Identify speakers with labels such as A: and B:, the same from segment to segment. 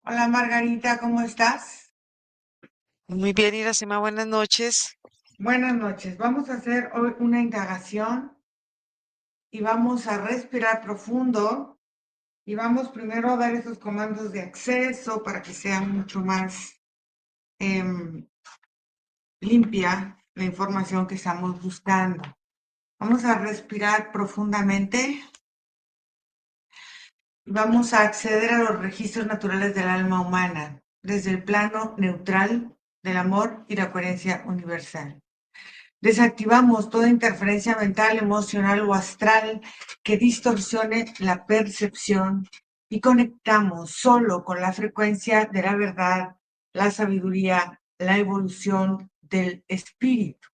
A: Hola Margarita, ¿cómo estás?
B: Muy bien, Iracema, buenas noches.
A: Buenas noches. Vamos a hacer hoy una indagación y vamos a respirar profundo y vamos primero a dar esos comandos de acceso para que sea mucho más em, limpia la información que estamos buscando. Vamos a respirar profundamente y vamos a acceder a los registros naturales del alma humana desde el plano neutral del amor y la coherencia universal. Desactivamos toda interferencia mental, emocional o astral que distorsione la percepción y conectamos solo con la frecuencia de la verdad, la sabiduría, la evolución del espíritu.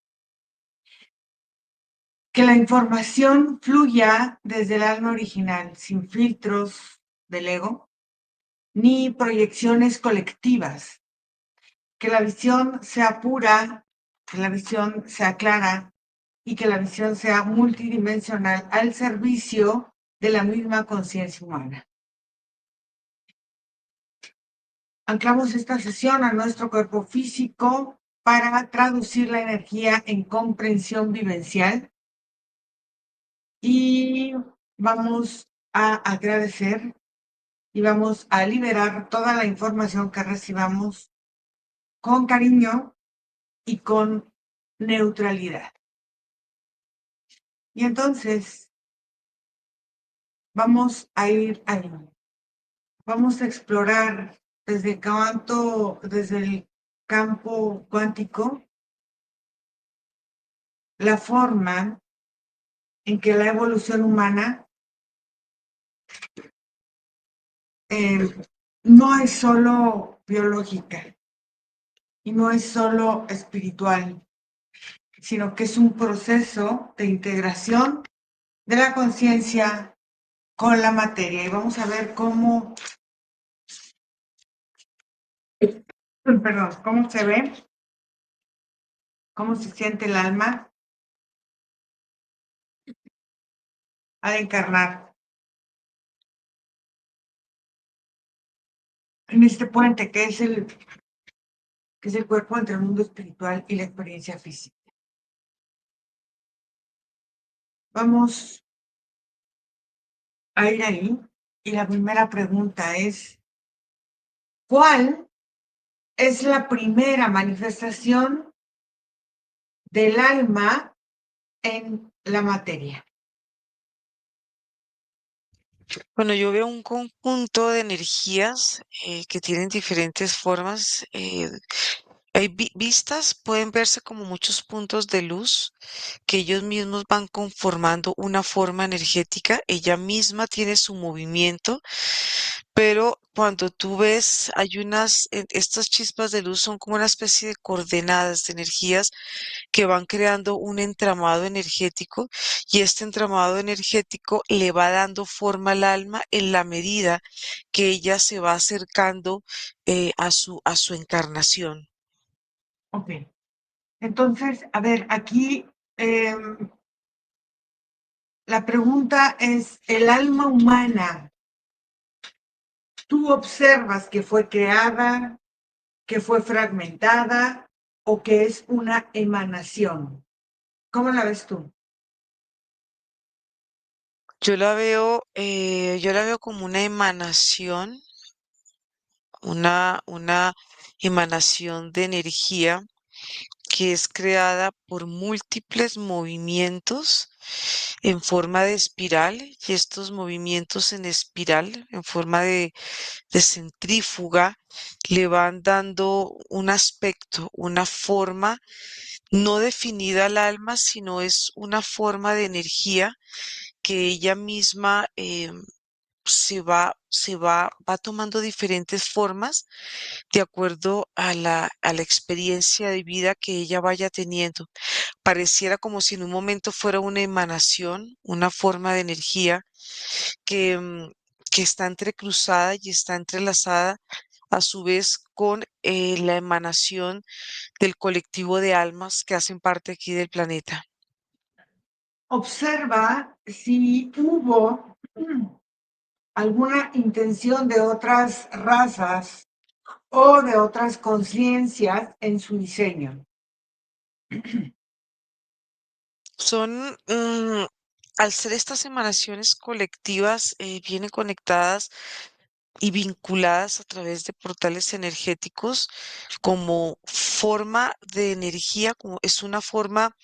A: Que la información fluya desde el alma original, sin filtros del ego, ni proyecciones colectivas. Que la visión sea pura, que la visión sea clara y que la visión sea multidimensional al servicio de la misma conciencia humana. Anclamos esta sesión a nuestro cuerpo físico para traducir la energía en comprensión vivencial y vamos a agradecer y vamos a liberar toda la información que recibamos con cariño y con neutralidad. Y entonces vamos a ir ahí. Vamos a explorar desde el campo cuántico, la forma en que la evolución humana eh, no es solo biológica y no es solo espiritual, sino que es un proceso de integración de la conciencia con la materia. Y vamos a ver perdón, cómo se ve, cómo se siente el alma al encarnar en este puente que es el cuerpo entre el mundo espiritual y la experiencia física. Vamos a ir ahí y la primera pregunta es, ¿cuál es la primera manifestación del alma en la materia?
B: Bueno, yo veo un conjunto de energías que tienen diferentes formas. Hay vistas, pueden verse como muchos puntos de luz que ellos mismos van conformando una forma energética. Ella misma tiene su movimiento, pero cuando tú ves, estas chispas de luz son como una especie de coordenadas de energías que van creando un entramado energético y este entramado energético le va dando forma al alma en la medida que ella se va acercando a su encarnación.
A: Ok, entonces, a ver, aquí eh, la pregunta es, ¿el alma humana, tú observas que fue creada, que fue fragmentada o que es una emanación? ¿Cómo la ves tú?
B: Yo la veo como una emanación de energía que es creada por múltiples movimientos en forma de espiral y estos movimientos en espiral, en forma de centrífuga, le van dando un aspecto, una forma no definida al alma, sino es una forma de energía que ella misma va tomando diferentes formas de acuerdo a la experiencia de vida que ella vaya teniendo. Pareciera como si en un momento fuera una emanación, una forma de energía que, que está entrecruzada y está entrelazada a su vez con la emanación del colectivo de almas que hacen parte aquí del planeta.
A: Observa si hubo alguna intención de otras razas o de otras conciencias en su diseño.
B: Son, al ser estas emanaciones colectivas, vienen conectadas y vinculadas a través de portales energéticos como forma de energía, como es una forma,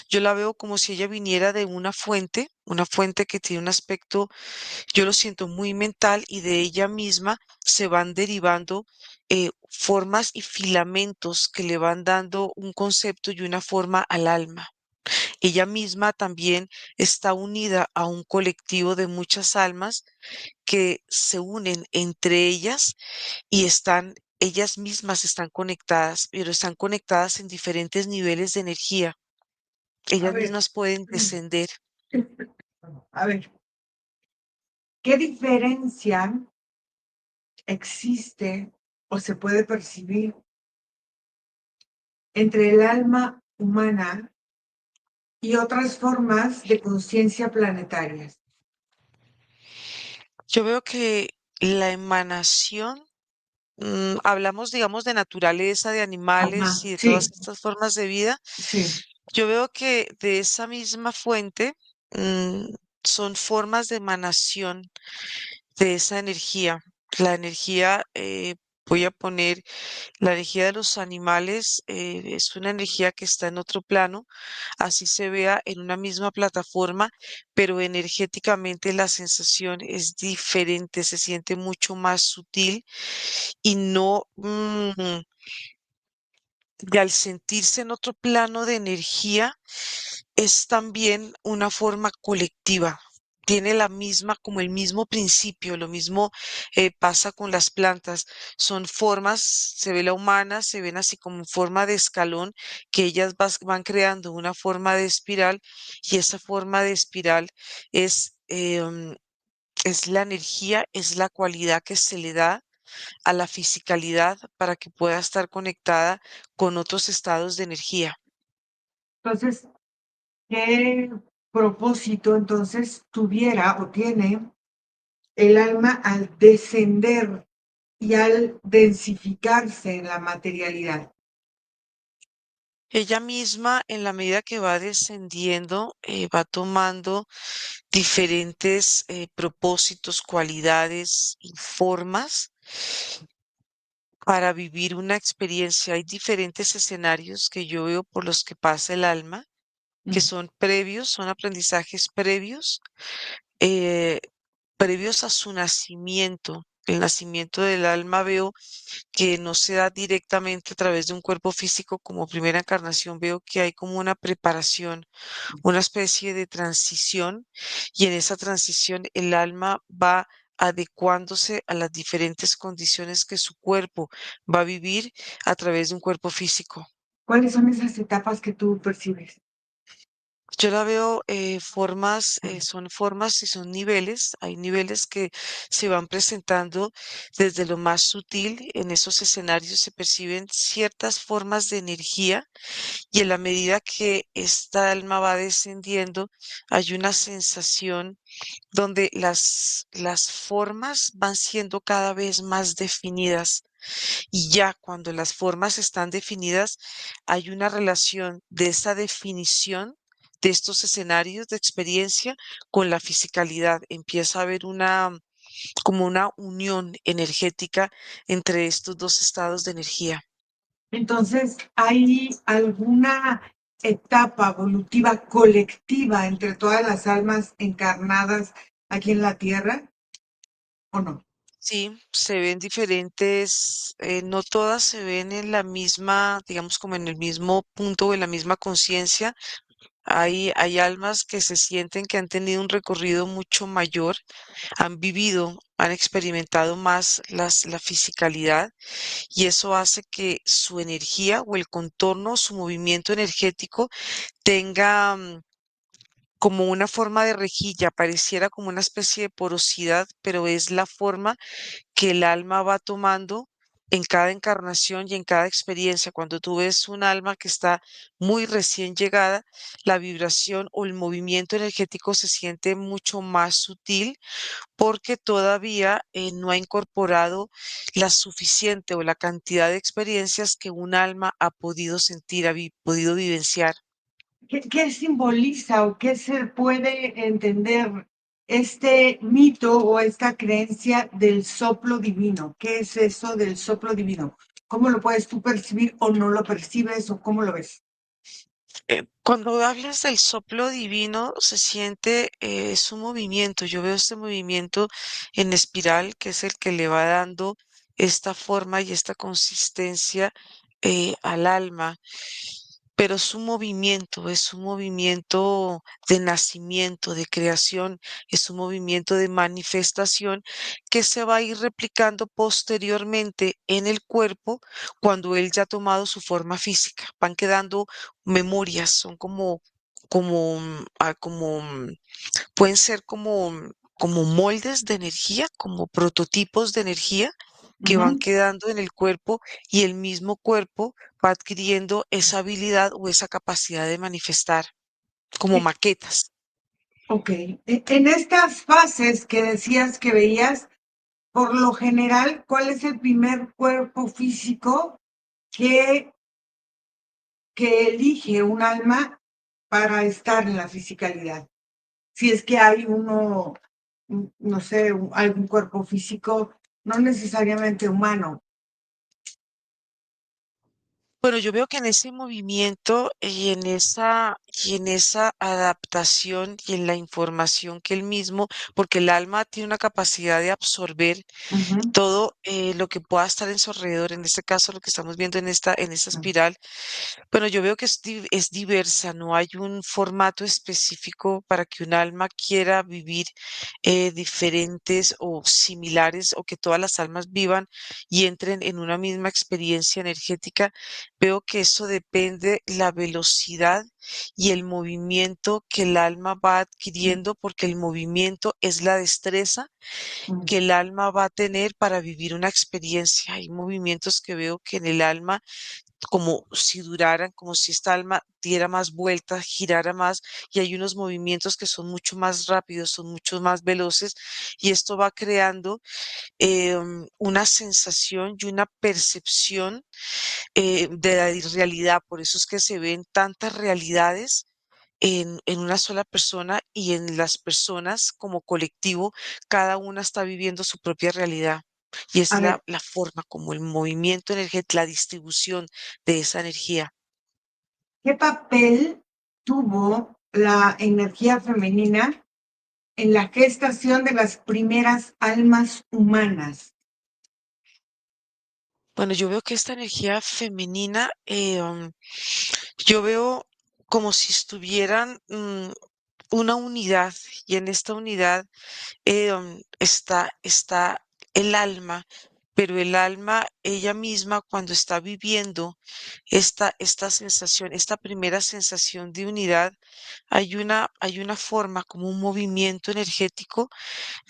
B: yo la veo como si ella viniera de una fuente que tiene un aspecto, yo lo siento muy mental y de ella misma se van derivando formas y filamentos que le van dando un concepto y una forma al alma. Ella misma también está unida a un colectivo de muchas almas que se unen entre ellas y ellas mismas están conectadas, pero están conectadas en diferentes niveles de energía.
A: A
B: Ellas
A: ver,
B: mismas pueden descender.
A: a ver, ¿qué diferencia existe o se puede percibir entre el alma humana y otras formas de conciencia planetarias?
B: Yo veo que la emanación, hablamos, digamos, de naturaleza, de animales
A: Ajá,
B: y de todas
A: sí,
B: estas formas de vida.
A: sí.
B: Yo veo que de esa misma fuente, mm, son formas de emanación de esa energía. La energía, voy a poner la energía de los animales, es una energía que está en otro plano, así se vea en una misma plataforma, pero energéticamente la sensación es diferente, se siente mucho más sutil y no, y al sentirse en otro plano de energía, es también una forma colectiva. Tiene la misma, como el mismo principio, lo mismo pasa con las plantas. Son formas, se ve la humana, se ven así como en forma de escalón, que ellas van creando una forma de espiral y esa forma de espiral es, es la energía, es la cualidad que se le da a la fisicalidad para que pueda estar conectada con otros estados de energía.
A: Entonces, ¿qué propósito entonces tuviera o tiene el alma al descender y al densificarse en la materialidad?
B: Ella misma, en la medida que va descendiendo, va tomando diferentes propósitos, cualidades y formas para vivir una experiencia. Hay diferentes escenarios que yo veo por los que pasa el alma, que
A: Mm.
B: son previos, son aprendizajes previos, eh, previos a su nacimiento. El nacimiento del alma veo que no se da directamente a través de un cuerpo físico como primera encarnación, veo que hay como una preparación, una especie de transición y en esa transición el alma va adecuándose a las diferentes condiciones que su cuerpo va a vivir a través de un cuerpo físico.
A: ¿Cuáles son esas etapas que tú percibes?
B: Yo la veo formas, son formas y son niveles. Hay niveles que se van presentando desde lo más sutil. En esos escenarios se perciben ciertas formas de energía y en la medida que esta alma va descendiendo, hay una sensación donde las formas van siendo cada vez más definidas. Y ya cuando las formas están definidas, hay una relación de esa definición de estos escenarios de experiencia con la fisicalidad. Empieza a haber como una unión energética entre estos dos estados de energía.
A: Entonces, ¿hay alguna etapa evolutiva colectiva entre todas las almas encarnadas aquí en la Tierra o no?
B: Sí, se ven diferentes, no todas se ven en la misma, digamos, como en el mismo punto o en la misma conciencia. Hay almas que se sienten que han tenido un recorrido mucho mayor, han vivido, han experimentado más la fisicalidad y eso hace que su energía o el contorno, su movimiento energético tenga como una forma de rejilla, pareciera como una especie de porosidad, pero es la forma que el alma va tomando en cada encarnación y en cada experiencia. Cuando tú ves un alma que está muy recién llegada, la vibración o el movimiento energético se siente mucho más sutil porque todavía no ha incorporado la suficiente o la cantidad de experiencias que un alma ha podido sentir, podido vivenciar.
A: ¿Qué simboliza o qué se puede entender este mito o esta creencia del soplo divino? ¿Qué es eso del soplo divino? ¿Cómo lo puedes tú percibir o no lo percibes o cómo lo ves?
B: Cuando hablas del soplo divino, se siente, es un movimiento. Yo veo este movimiento en espiral, que es el que le va dando esta forma y esta consistencia al alma. Pero es un movimiento de nacimiento, de creación, es un movimiento de manifestación que se va a ir replicando posteriormente en el cuerpo cuando él ya ha tomado su forma física. Van quedando memorias, son pueden ser como moldes de energía, como prototipos de energía que van
A: Ujú.
B: quedando en el cuerpo y el mismo cuerpo va adquiriendo esa habilidad o esa capacidad de manifestar como
A: Eh,
B: maquetas.
A: Ok, en estas fases que decías que veías, por lo general, ¿cuál es el primer cuerpo físico que, que elige un alma para estar en la fisicalidad? Si es que hay uno, no sé, algún cuerpo físico, no necesariamente humano.
B: Bueno, yo veo que en ese movimiento y en esa adaptación y en la información que él mismo, porque el alma tiene una capacidad de absorber
A: Ujú.
B: todo lo que pueda estar en su alrededor, en este caso lo que estamos viendo en esta espiral. Bueno, yo veo que es diversa, no hay un formato específico para que un alma quiera vivir diferentes o similares o que todas las almas vivan y entren en una misma experiencia energética. Veo que eso depende la velocidad y el movimiento que el alma va adquiriendo, porque el movimiento es la destreza
A: Mm.
B: que el alma va a tener para vivir una experiencia. Hay movimientos que veo que en el alma como si duraran, como si esta alma diera más vueltas, girara más, y hay unos movimientos que son mucho más rápidos, son mucho más veloces, y esto va creando una sensación y una percepción de la realidad. Por eso es que se ven tantas realidades. En una sola persona y en las personas como colectivo, cada una está viviendo su propia realidad. Y es
A: A ver,
B: la forma como el movimiento energético, la distribución de esa energía.
A: ¿qué papel tuvo la energía femenina en la gestación de las primeras almas humanas?
B: Bueno, yo veo que esta energía femenina, yo veo como si estuvieran una unidad y en esta unidad está el alma, pero el alma, ella misma, cuando está viviendo esta sensación, esta primera sensación de unidad, hay una forma, como un movimiento energético,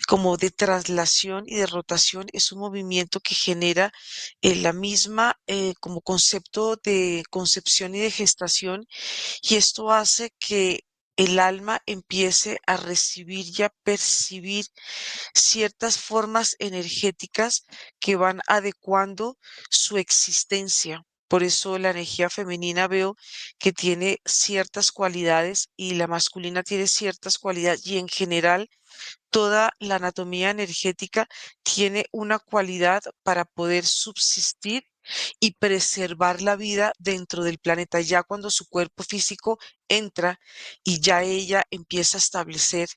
B: como de traslación y de rotación. Es un movimiento que genera la misma como concepto de concepción y de gestación, y esto hace que el alma empiece a recibir y a percibir ciertas formas energéticas que van adecuando su existencia. Por eso la energía femenina veo que tiene ciertas cualidades y la masculina tiene ciertas cualidades, y en general toda la anatomía energética tiene una cualidad para poder subsistir y preservar la vida dentro del planeta. Ya cuando su cuerpo físico entra y ya ella empieza a establecer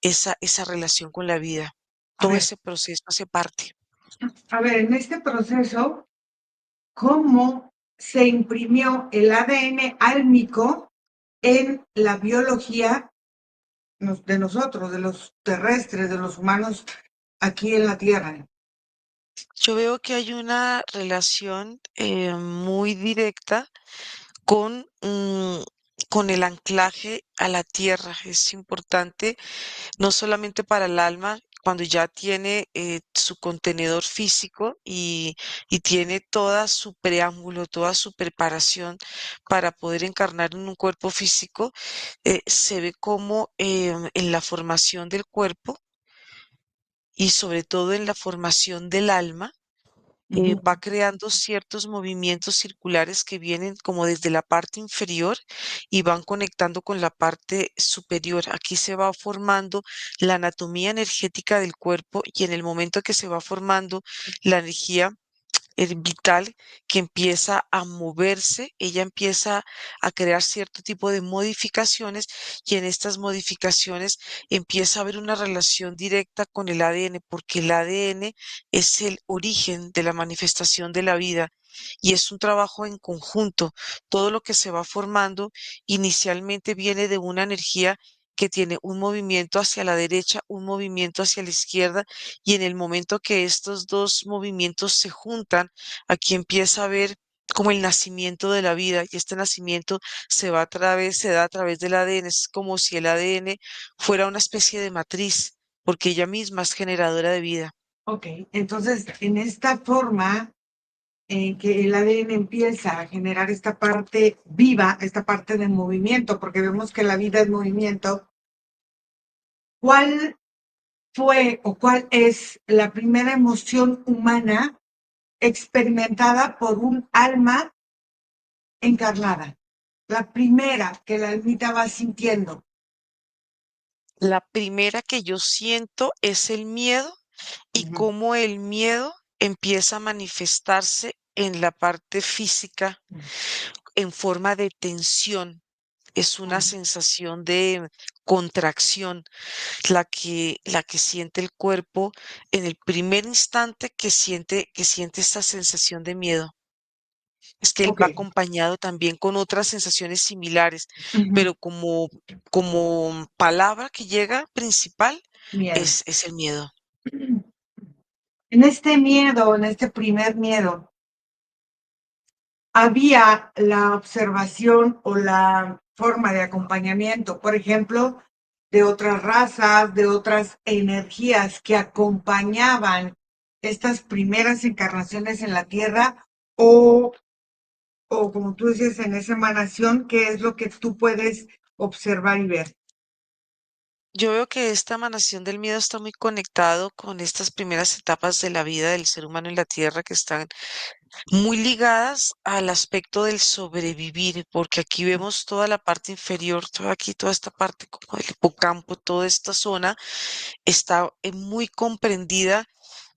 B: esa relación con la vida.
A: A
B: Todo
A: ver,
B: ese proceso hace parte.
A: a ver, en este proceso, ¿cómo se imprimió el ADN álmico en la biología de nosotros, de los terrestres, de los humanos aquí en la Tierra?
B: Yo veo que hay una relación muy directa con, con el anclaje a la tierra. Es importante no solamente para el alma, cuando ya tiene su contenedor físico y tiene toda su preámbulo, toda su preparación para poder encarnar en un cuerpo físico, se ve como en la formación del cuerpo y sobre todo en la formación del alma,
A: Ujú.
B: va creando ciertos movimientos circulares que vienen como desde la parte inferior y van conectando con la parte superior. Aquí se va formando la anatomía energética del cuerpo y en el momento que se va formando la energía vital que empieza a moverse, ella empieza a crear cierto tipo de modificaciones y en estas modificaciones empieza a haber una relación directa con el ADN, porque el ADN es el origen de la manifestación de la vida y es un trabajo en conjunto. Todo lo que se va formando inicialmente viene de una energía que tiene un movimiento hacia la derecha, un movimiento hacia la izquierda, y en el momento que estos dos movimientos se juntan, aquí empieza a haber como el nacimiento de la vida, y este nacimiento se da a través del ADN. Es como si el ADN fuera una especie de matriz, porque ella misma es generadora de vida.
A: Ok, entonces en esta forma en que el ADN empieza a generar esta parte viva, esta parte de movimiento, porque vemos que la vida es movimiento, ¿cuál fue o cuál es la primera emoción humana experimentada por un alma encarnada? La primera que la almita va sintiendo.
B: La primera que yo siento es el miedo y
A: Ujú.
B: cómo el miedo empieza a manifestarse en la parte física en forma de tensión. Es una sensación de contracción la que siente el cuerpo en el primer instante que siente esta sensación de miedo. Es que él
A: Ok.
B: va acompañado también con otras sensaciones similares,
A: Ujú.
B: pero como palabra que llega principal
A: Miedo.
B: es el miedo.
A: En este miedo, en este primer miedo, había la observación o la forma de acompañamiento, por ejemplo, de otras razas, de otras energías que acompañaban estas primeras encarnaciones en la Tierra, o, o como tú dices, en esa emanación, ¿qué es lo que tú puedes observar y ver?
B: Yo veo que esta emanación del miedo está muy conectado con estas primeras etapas de la vida del ser humano en la Tierra que están muy ligadas al aspecto del sobrevivir, porque aquí vemos toda la parte inferior, toda aquí, toda esta parte como del hipocampo, toda esta zona está muy comprendida,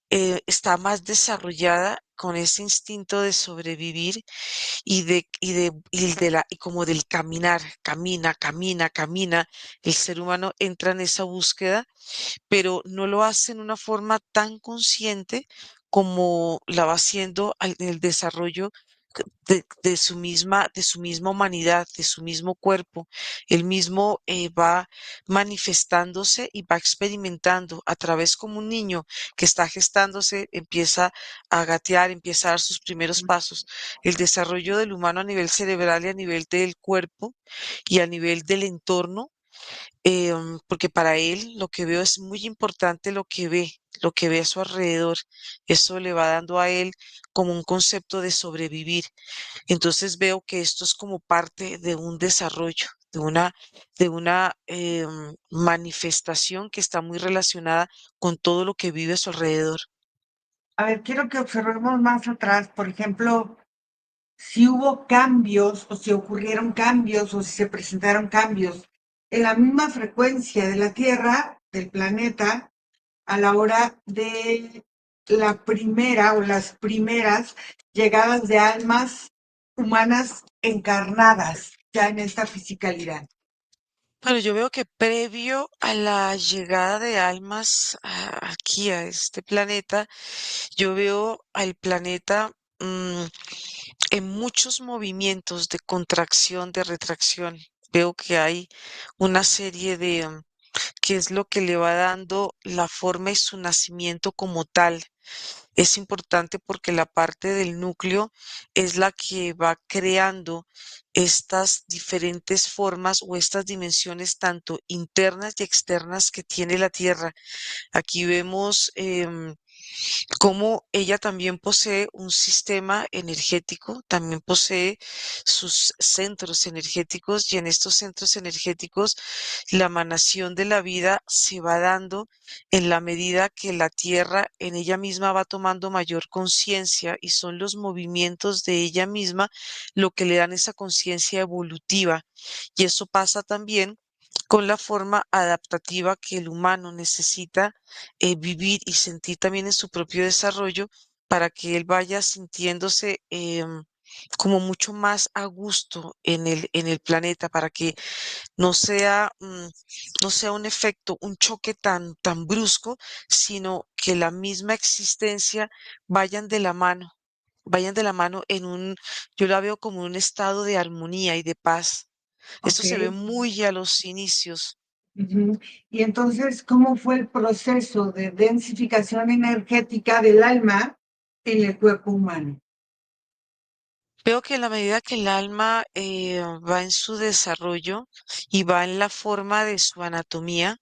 B: está más desarrollada con ese instinto de sobrevivir y como del caminar, camina, camina, camina. El ser humano entra en esa búsqueda, pero no lo hace en una forma tan consciente como la va haciendo en el desarrollo de su misma humanidad, de su mismo cuerpo. Él mismo va manifestándose y va experimentando a través como un niño que está gestándose, empieza a gatear, empieza a dar sus primeros pasos. El desarrollo del humano a nivel cerebral y a nivel del cuerpo y a nivel del entorno, porque para él lo que veo es muy importante lo que ve a su alrededor. Eso le va dando a él como un concepto de sobrevivir. Entonces veo que esto es como parte de un desarrollo, de una manifestación que está muy relacionada con todo lo que vive a su alrededor.
A: A ver, quiero que observemos más atrás, por ejemplo, si hubo cambios o si ocurrieron cambios o si se presentaron cambios en la misma frecuencia de la Tierra, del planeta, a la hora de la primera o las primeras llegadas de almas humanas encarnadas ya en esta fisicalidad.
B: Bueno, yo veo que previo a la llegada de almas aquí a este planeta, yo veo al planeta en muchos movimientos de contracción, de retracción. Veo que hay una serie que es lo que le va dando la forma y su nacimiento como tal. Es importante porque la parte del núcleo es la que va creando estas diferentes formas o estas dimensiones tanto internas y externas que tiene la Tierra. Aquí vemos cómo ella también posee un sistema energético, también posee sus centros energéticos y en estos centros energéticos la emanación de la vida se va dando en la medida que la Tierra en ella misma va tomando mayor conciencia y son los movimientos de ella misma lo que le dan esa conciencia evolutiva. Y eso pasa también con la forma adaptativa que el humano necesita vivir y sentir también en su propio desarrollo para que él vaya sintiéndose como mucho más a gusto en el planeta, para que no sea, no sea un efecto, un choque tan brusco, sino que la misma existencia vayan de la mano, vayan de la mano en yo la veo como un estado de armonía y de paz. Esto
A: Ok.
B: se ve muy a los inicios.
A: Ujú. Y entonces, ¿cómo fue el proceso de densificación energética del alma en el cuerpo humano?
B: Veo que en la medida que el alma va en su desarrollo y va en la forma de su anatomía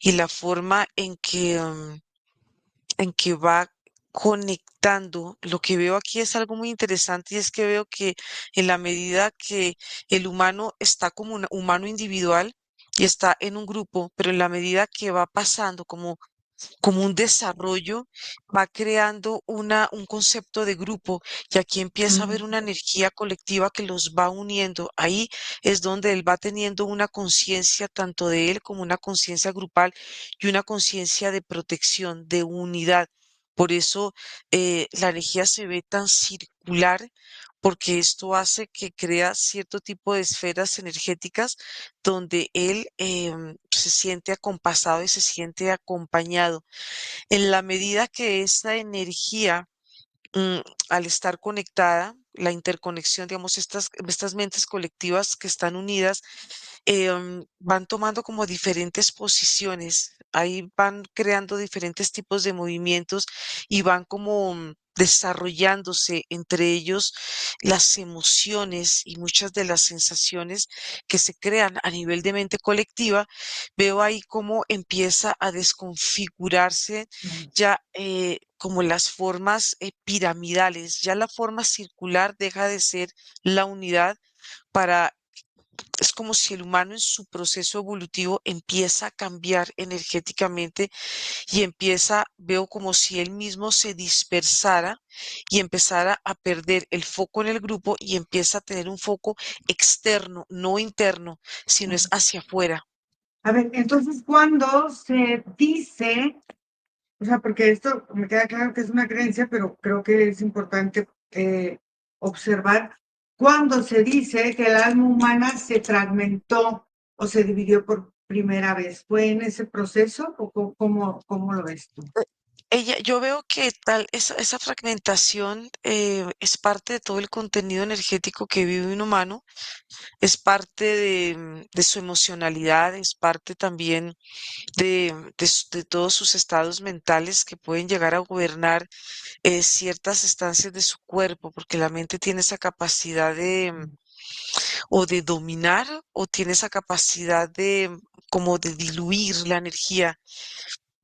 B: y la forma en que va conectando, lo que veo aquí es algo muy interesante y es que veo que en la medida que el humano está como un humano individual y está en un grupo, pero en la medida que va pasando como un desarrollo, va creando un concepto de grupo y aquí empieza a haber
A: Mm,
B: una energía colectiva que los va uniendo. Ahí es donde él va teniendo una conciencia tanto de él como una conciencia grupal y una conciencia de protección, de unidad. Por eso la energía se ve tan circular, porque esto hace que crea cierto tipo de esferas energéticas donde él se siente acompasado y se siente acompañado. En la medida que esta energía, mm, al estar conectada, la interconexión, digamos, estas mentes colectivas que están unidas, van tomando como diferentes posiciones, ahí van creando diferentes tipos de movimientos y van como desarrollándose entre ellos las emociones y muchas de las sensaciones que se crean a nivel de mente colectiva. Veo ahí cómo empieza a desconfigurarse
A: mm,
B: ya como las formas piramidales, ya la forma circular deja de ser la unidad para es como si el humano en su proceso evolutivo empieza a cambiar energéticamente y veo como si él mismo se dispersara y empezara a perder el foco en el grupo y empieza a tener un foco externo, no interno, sino es
A: mm.
B: hacia afuera.
A: A ver, entonces, cuando se dice, o sea, porque esto me queda claro que es una creencia, pero creo que es importante observar, cuando se dice que el alma humana se fragmentó o se dividió por primera vez, ¿fue en ese proceso o cómo lo ves tú?
B: Yo veo que esa fragmentación es parte de todo el contenido energético que vive un humano, es parte de su emocionalidad, es parte también de todos sus estados mentales que pueden llegar a gobernar ciertas estancias de su cuerpo, porque la mente tiene esa capacidad o de dominar o tiene esa capacidad como de diluir la energía.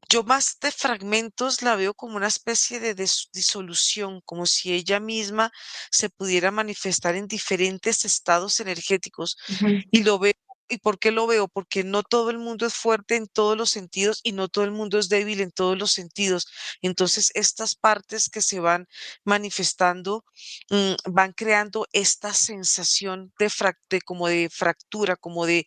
B: Yo más de fragmentos la veo como una especie de disolución, como si ella misma se pudiera manifestar en diferentes estados energéticos.
A: Ujú.
B: Y lo veo, ¿y por qué lo veo? Porque no todo el mundo es fuerte en todos los sentidos y no todo el mundo es débil en todos los sentidos. Entonces, estas partes que se van manifestando, van creando esta sensación como de fractura, como de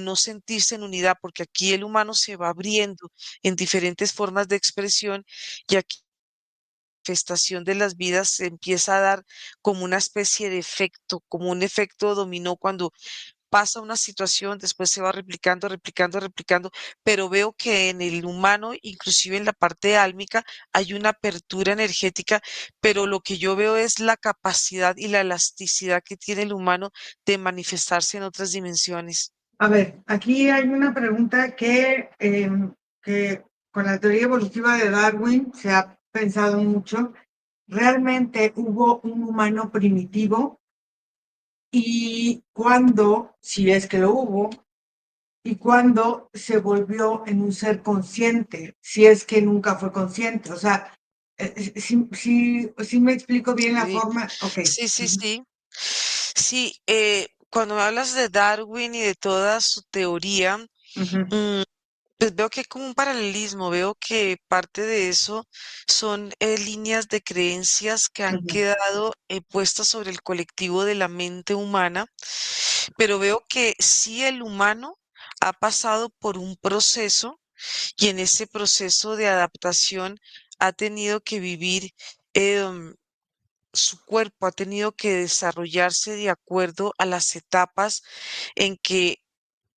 B: no sentirse en unidad, porque aquí el humano se va abriendo en diferentes formas de expresión y aquí la manifestación de las vidas se empieza a dar como una especie de efecto, como un efecto dominó cuando pasa una situación, después se va replicando, replicando, replicando, pero veo que en el humano, inclusive en la parte álmica, hay una apertura energética, pero lo que yo veo es la capacidad y la elasticidad que tiene el humano de manifestarse en otras dimensiones.
A: A ver, aquí hay una pregunta que con la teoría evolutiva de Darwin se ha pensado mucho. ¿Realmente hubo un humano primitivo? ¿Y cuándo, si es que lo hubo, y cuándo se volvió en un ser consciente, si es que nunca fue consciente? O sea, si me explico bien la
B: Sí,
A: forma, ok.
B: sí, sí,
A: Ujú,
B: sí. Sí, cuando me hablas de Darwin y de toda su teoría,
A: ujú,
B: mm, pues veo que hay como un paralelismo, veo que parte de eso son líneas de creencias que han
A: ujú,
B: quedado puestas sobre el colectivo de la mente humana, pero veo que sí el humano ha pasado por un proceso y en ese proceso de adaptación ha tenido que vivir, em, su cuerpo ha tenido que desarrollarse de acuerdo a las etapas en que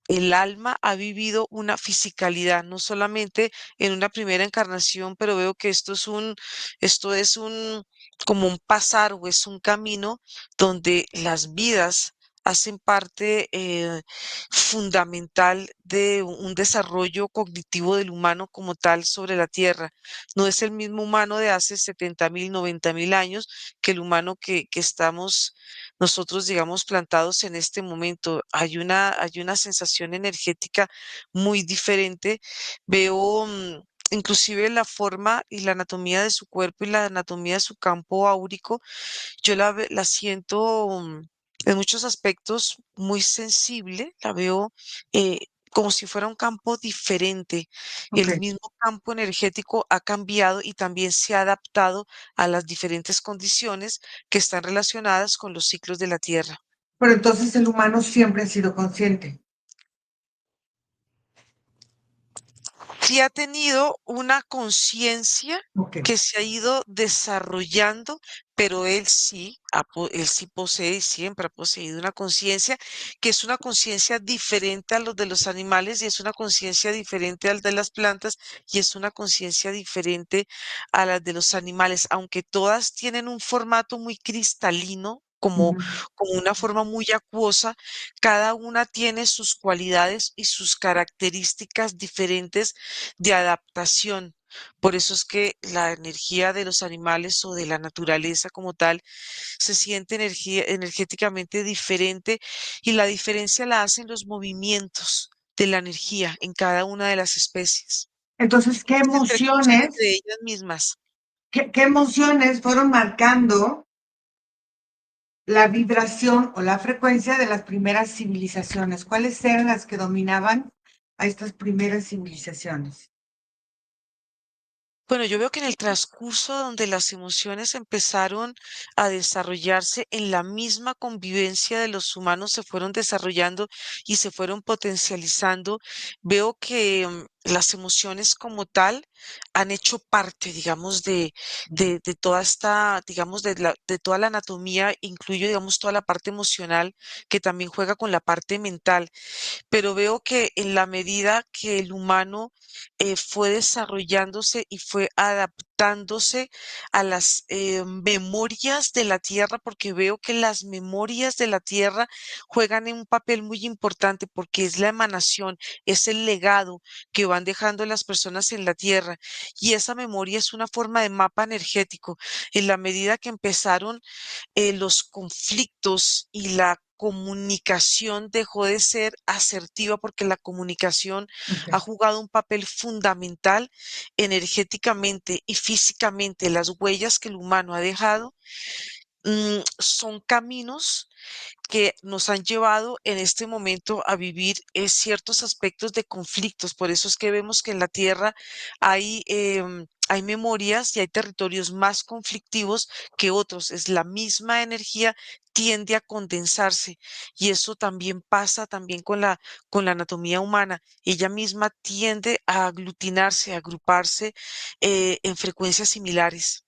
B: el alma ha vivido una fisicalidad, no solamente en una primera encarnación, pero veo que esto es un, como un pasar o es un camino donde las vidas hacen parte fundamental de un desarrollo cognitivo del humano como tal sobre la Tierra. No es el mismo humano de hace 70.000, 90.000 años que el humano que estamos nosotros, digamos, plantados en este momento. Hay una sensación energética muy diferente. Veo, inclusive la forma y la anatomía de su cuerpo y la anatomía de su campo áurico, yo la siento, en muchos aspectos muy sensible, la veo como si fuera un campo diferente.
A: ok.
B: El mismo campo energético ha cambiado y también se ha adaptado a las diferentes condiciones que están relacionadas con los ciclos de la Tierra.
A: Pero entonces el humano siempre ha sido consciente.
B: Sí ha tenido una conciencia
A: Ok.
B: que se ha ido desarrollando, pero él sí posee y siempre ha poseído una conciencia que es una conciencia diferente a los de los animales y es una conciencia diferente al de las plantas y es una conciencia diferente a las de los animales, aunque todas tienen un formato muy cristalino.
A: Ujú.
B: Como una forma muy acuosa, cada una tiene sus cualidades y sus características diferentes de adaptación. Por eso es que la energía de los animales o de la naturaleza como tal se siente energéticamente diferente y la diferencia la hacen los movimientos de la energía en cada una de las especies.
A: Entonces,
B: Se entrecruzan entre ellas mismas.
A: qué emociones fueron marcando la vibración o la frecuencia de las primeras civilizaciones? ¿Cuáles eran las que dominaban a estas primeras civilizaciones?
B: Bueno, yo veo que en el transcurso donde las emociones empezaron a desarrollarse en la misma convivencia de los humanos, se fueron desarrollando y se fueron potencializando, veo que las emociones como tal han hecho parte, digamos, de toda esta, digamos, de toda la anatomía, incluyo, digamos, toda la parte emocional que también juega con la parte mental, pero veo que en la medida que el humano fue desarrollándose y fue adaptándose a las memorias de la tierra, porque veo que las memorias de la tierra juegan un papel muy importante porque es la emanación, es el legado que van dejando las personas en la tierra. Y esa memoria es una forma de mapa energético. En la medida que empezaron los conflictos y la comunicación dejó de ser asertiva porque la comunicación
A: Ok.
B: ha jugado un papel fundamental energéticamente y físicamente. Las huellas que el humano ha dejado son caminos que nos han llevado en este momento a vivir ciertos aspectos de conflictos. Por eso es que vemos que en la Tierra hay memorias y hay territorios más conflictivos que otros. Es la misma energía tiende a condensarse y eso también pasa también con la anatomía humana. Ella misma tiende a aglutinarse, a agruparse en frecuencias similares.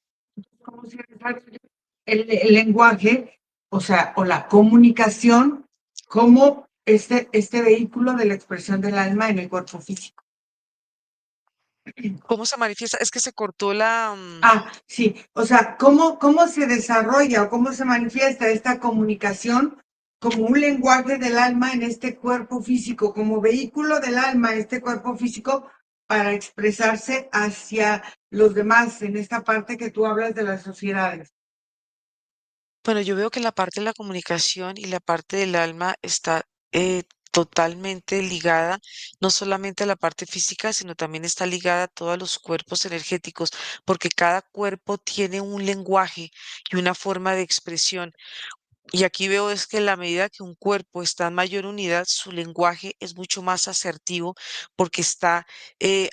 A: ¿Cómo se desarrolla el lenguaje, o sea, o la comunicación, como este vehículo de la expresión del alma en el cuerpo físico?
B: ¿Cómo se manifiesta? Es que se cortó
A: Sí, o sea, ¿cómo se desarrolla o cómo se manifiesta esta comunicación como un lenguaje del alma en este cuerpo físico, como vehículo del alma en este cuerpo físico para expresarse hacia los demás en esta parte que tú hablas de las sociedades.
B: Bueno, yo veo que la parte de la comunicación y la parte del alma está totalmente ligada, no solamente a la parte física, sino también está ligada a todos los cuerpos energéticos, porque cada cuerpo tiene un lenguaje y una forma de expresión. Y aquí veo es que en la medida que un cuerpo está en mayor unidad, su lenguaje es mucho más asertivo porque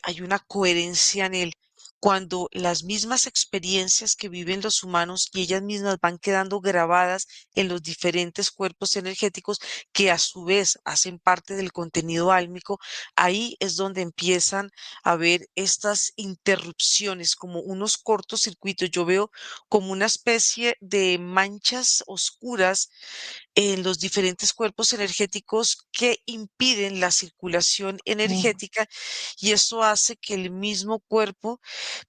B: hay una coherencia en él. Cuando las mismas experiencias que viven los humanos y ellas mismas van quedando grabadas en los diferentes cuerpos energéticos que a su vez hacen parte del contenido álmico, ahí es donde empiezan a ver estas interrupciones, como unos cortocircuitos. Yo veo como una especie de manchas oscuras en los diferentes cuerpos energéticos que impiden la circulación
A: Mm,
B: energética y eso hace que el mismo cuerpo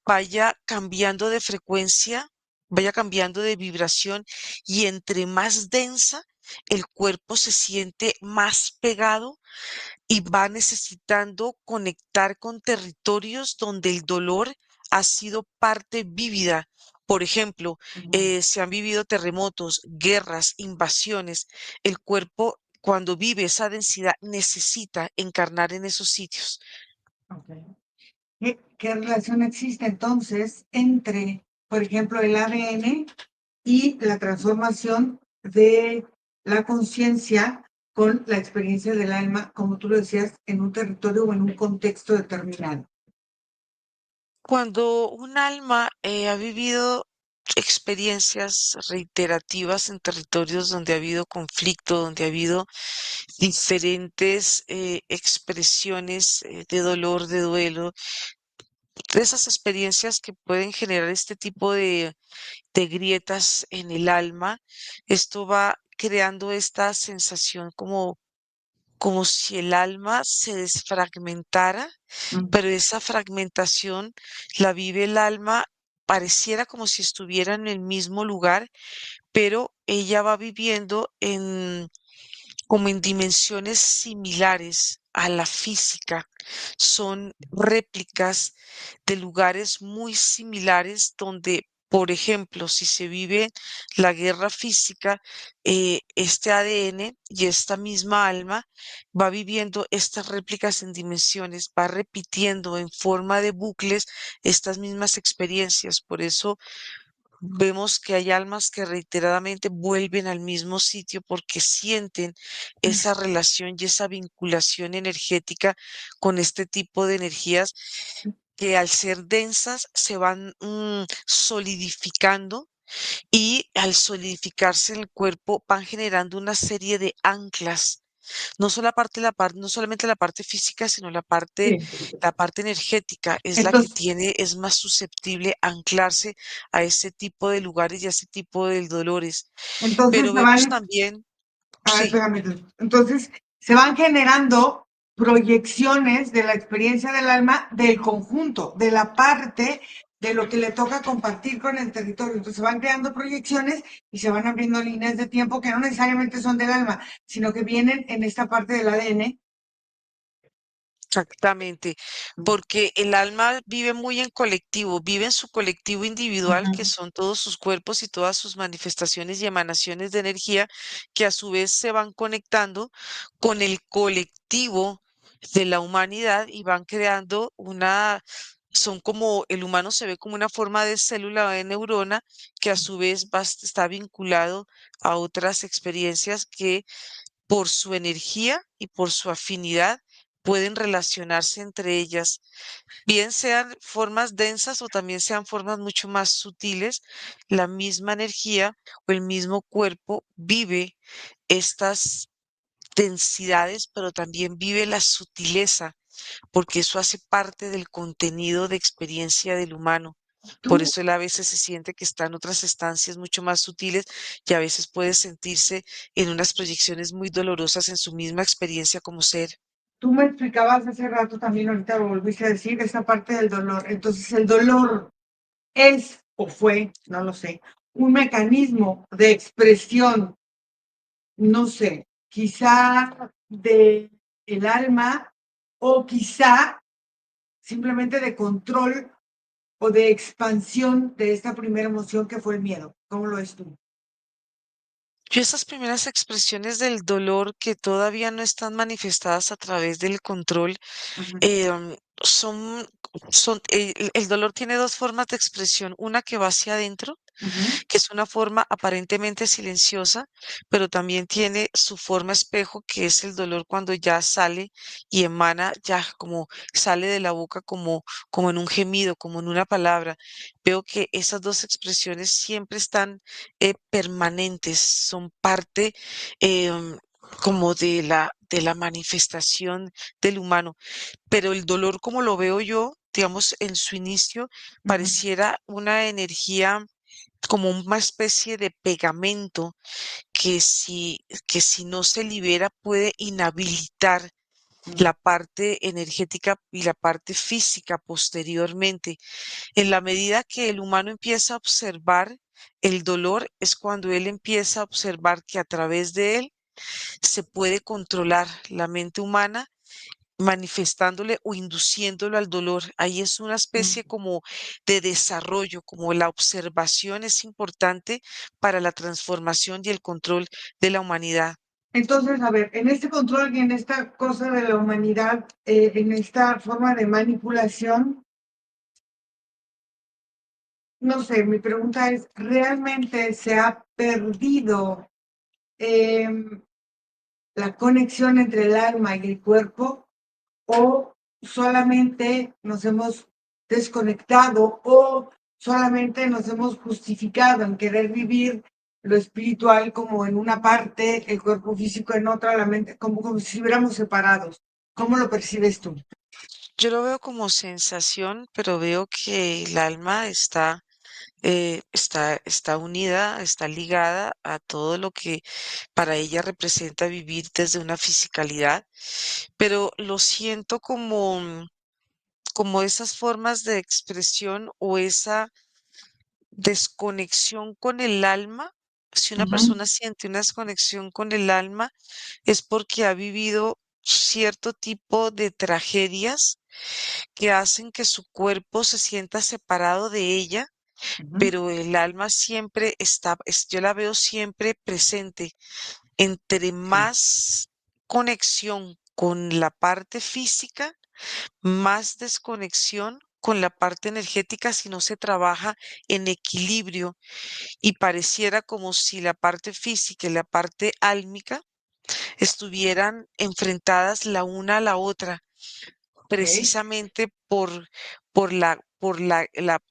B: vaya cambiando de frecuencia, vaya cambiando de vibración y entre más densa el cuerpo se siente más pegado y va necesitando conectar con territorios donde el dolor ha sido parte vívida. Por ejemplo,
A: ujú,
B: se han vivido terremotos, guerras, invasiones. El cuerpo, cuando vive esa densidad, necesita encarnar en esos sitios.
A: ok. ¿Qué relación existe entonces entre, por ejemplo, el ADN y la transformación de la conciencia con la experiencia del alma, como tú lo decías, en un territorio o en un contexto determinado?
B: Cuando un alma ha vivido experiencias reiterativas en territorios donde ha habido conflicto, donde ha habido diferentes expresiones de dolor, de duelo, de esas experiencias que pueden generar este tipo de grietas en el alma, esto va creando esta sensación como si el alma se desfragmentara,
A: Mm,
B: pero esa fragmentación la vive el alma, pareciera como si estuviera en el mismo lugar, pero ella va viviendo como en dimensiones similares a la física. Son réplicas de lugares muy similares donde, por ejemplo, si se vive la guerra física, este ADN y esta misma alma va viviendo estas réplicas en dimensiones, va repitiendo en forma de bucles estas mismas experiencias. Por eso vemos que hay almas que reiteradamente vuelven al mismo sitio porque sienten esa relación y esa vinculación energética con este tipo de energías que al ser densas se van solidificando y al solidificarse en el cuerpo van generando una serie de anclas. No solamente la parte física, sino
A: sí.
B: la parte energética es la que
A: Entonces,
B: tiene, es más susceptible a anclarse a ese tipo de lugares y a ese tipo de dolores.
A: entonces
B: Pero
A: se
B: vemos
A: van,
B: también,
A: a ver,
B: sí,
A: espérame, entonces se van generando proyecciones de la experiencia del alma del conjunto, de la parte de lo que le toca compartir con el territorio. Entonces se van creando proyecciones y se van abriendo líneas de tiempo que no necesariamente son del alma, sino que vienen en esta parte del ADN.
B: exactamente, porque el alma vive muy en colectivo, vive en su colectivo individual, que
A: Ujú.
B: son todos sus cuerpos y todas sus manifestaciones y emanaciones de energía, que a su vez se van conectando con el colectivo de la humanidad y van creando son como, el humano se ve como una forma de célula de neurona que a su vez está vinculado a otras experiencias que por su energía y por su afinidad pueden relacionarse entre ellas, bien sean formas densas o también sean formas mucho más sutiles, la misma energía o el mismo cuerpo vive estas densidades, pero también vive la sutileza, porque eso hace parte del contenido de experiencia del humano. Por
A: Tú,
B: eso él a veces se siente que está en otras estancias mucho más sutiles y a veces puede sentirse en unas proyecciones muy dolorosas en su misma experiencia como ser.
A: tú me explicabas hace rato también, ahorita lo volviste a decir, esta parte del dolor. Entonces el dolor es o fue, no lo sé, un mecanismo de expresión no sé, quizá de el alma o quizá simplemente de control o de expansión de esta primera emoción que fue el miedo. ¿Cómo lo ves tú?
B: Yo esas primeras expresiones del dolor que todavía no están manifestadas a través del control,
A: Ujú,
B: son, el dolor tiene dos formas de expresión, una que va hacia adentro,
A: ujú,
B: que es una forma aparentemente silenciosa, pero también tiene su forma espejo, que es el dolor cuando ya sale y emana, ya como sale de la boca como en un gemido, como en una palabra. Veo que esas dos expresiones siempre están permanentes, son parte como de la manifestación del humano. Pero el dolor, como lo veo yo, digamos, en su inicio,
A: ujú,
B: pareciera una energía como una especie de pegamento que si no se libera puede inhabilitar
A: ujú,
B: la parte energética y la parte física posteriormente. En la medida que el humano empieza a observar el dolor, es cuando él empieza a observar que a través de él se puede controlar la mente humana manifestándole o induciéndolo al dolor. Ahí es una especie
A: ujú.
B: como de desarrollo, como la observación es importante para la transformación y el control de la humanidad.
A: Entonces, a ver, en este control y en esta cosa de la humanidad, en esta forma de manipulación, no sé, mi pregunta es, ¿realmente se ha perdido em, la conexión entre el alma y el cuerpo o solamente nos hemos desconectado o solamente nos hemos justificado en querer vivir lo espiritual como en una parte, el cuerpo físico en otra, la mente, como si estuviéramos separados? ¿Cómo lo percibes tú?
B: Yo lo veo como sensación, pero veo que el alma está unida, está ligada a todo lo que para ella representa vivir desde una fisicalidad, pero lo siento como esas formas de expresión o esa desconexión con el alma. Si una
A: Ujú,
B: persona siente una desconexión con el alma, es porque ha vivido cierto tipo de tragedias que hacen que su cuerpo se sienta separado de ella,
A: ujú,
B: pero el alma siempre está, yo la veo siempre presente. Entre
A: sí,
B: más conexión con la parte física, más desconexión con la parte energética si no se trabaja en equilibrio y pareciera como si la parte física y la parte álmica estuvieran enfrentadas la una a la otra,
A: ok.
B: precisamente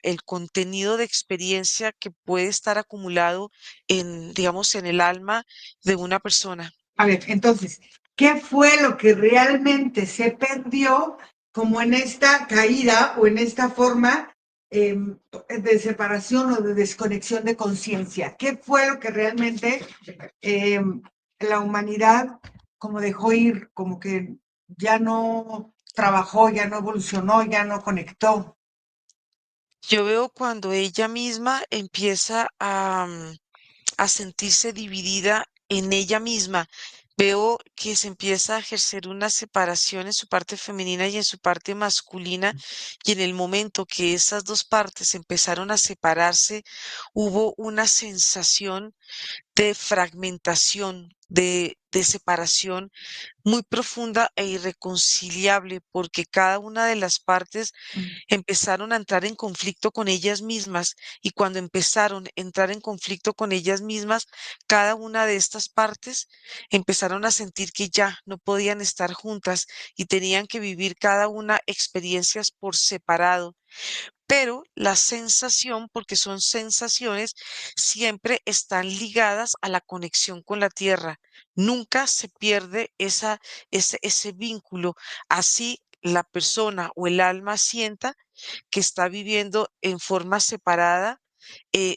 B: el contenido de experiencia que puede estar acumulado digamos, en el alma de una persona.
A: A ver, entonces, ¿qué fue lo que realmente se perdió como en esta caída o en esta forma de separación o de desconexión de conciencia? ¿Qué fue lo que realmente la humanidad como dejó ir, como que ya no trabajó, ya no evolucionó, ya no conectó?
B: Yo veo cuando ella misma empieza a sentirse dividida en ella misma. Veo que se empieza a ejercer una separación en su parte femenina y en su parte masculina, y en el momento que esas dos partes empezaron a separarse, hubo una sensación de fragmentación, de separación muy profunda e irreconciliable, porque cada una de las partes empezaron a entrar en conflicto con ellas mismas, y cuando empezaron a entrar en conflicto con ellas mismas, cada una de estas partes empezaron a sentir que ya no podían estar juntas y tenían que vivir cada una experiencias por separado. Pero la sensación, porque son sensaciones, siempre están ligadas a la conexión con la tierra. Nunca se pierde ese vínculo. Así la persona o el alma sienta que está viviendo en forma separada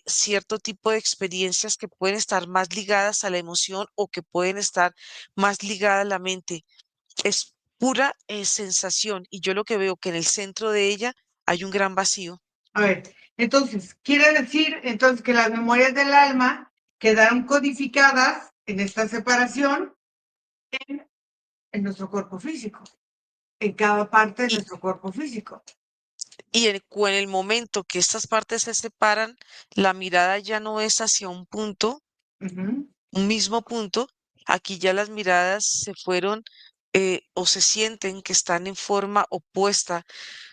B: cierto tipo de experiencias que pueden estar más ligadas a la emoción o que pueden estar más ligadas a la mente. Es pura sensación, y yo lo que veo que en el centro de ella hay un gran vacío.
A: A ver, entonces, quiere decir entonces que las memorias del alma quedaron codificadas en esta separación en nuestro cuerpo físico, en cada parte de
B: Y,
A: nuestro cuerpo físico.
B: en el momento que estas partes se separan, la mirada ya no es hacia un punto,
A: Ujú,
B: un mismo punto. Aquí ya las miradas se fueron o se sienten que están en forma opuesta.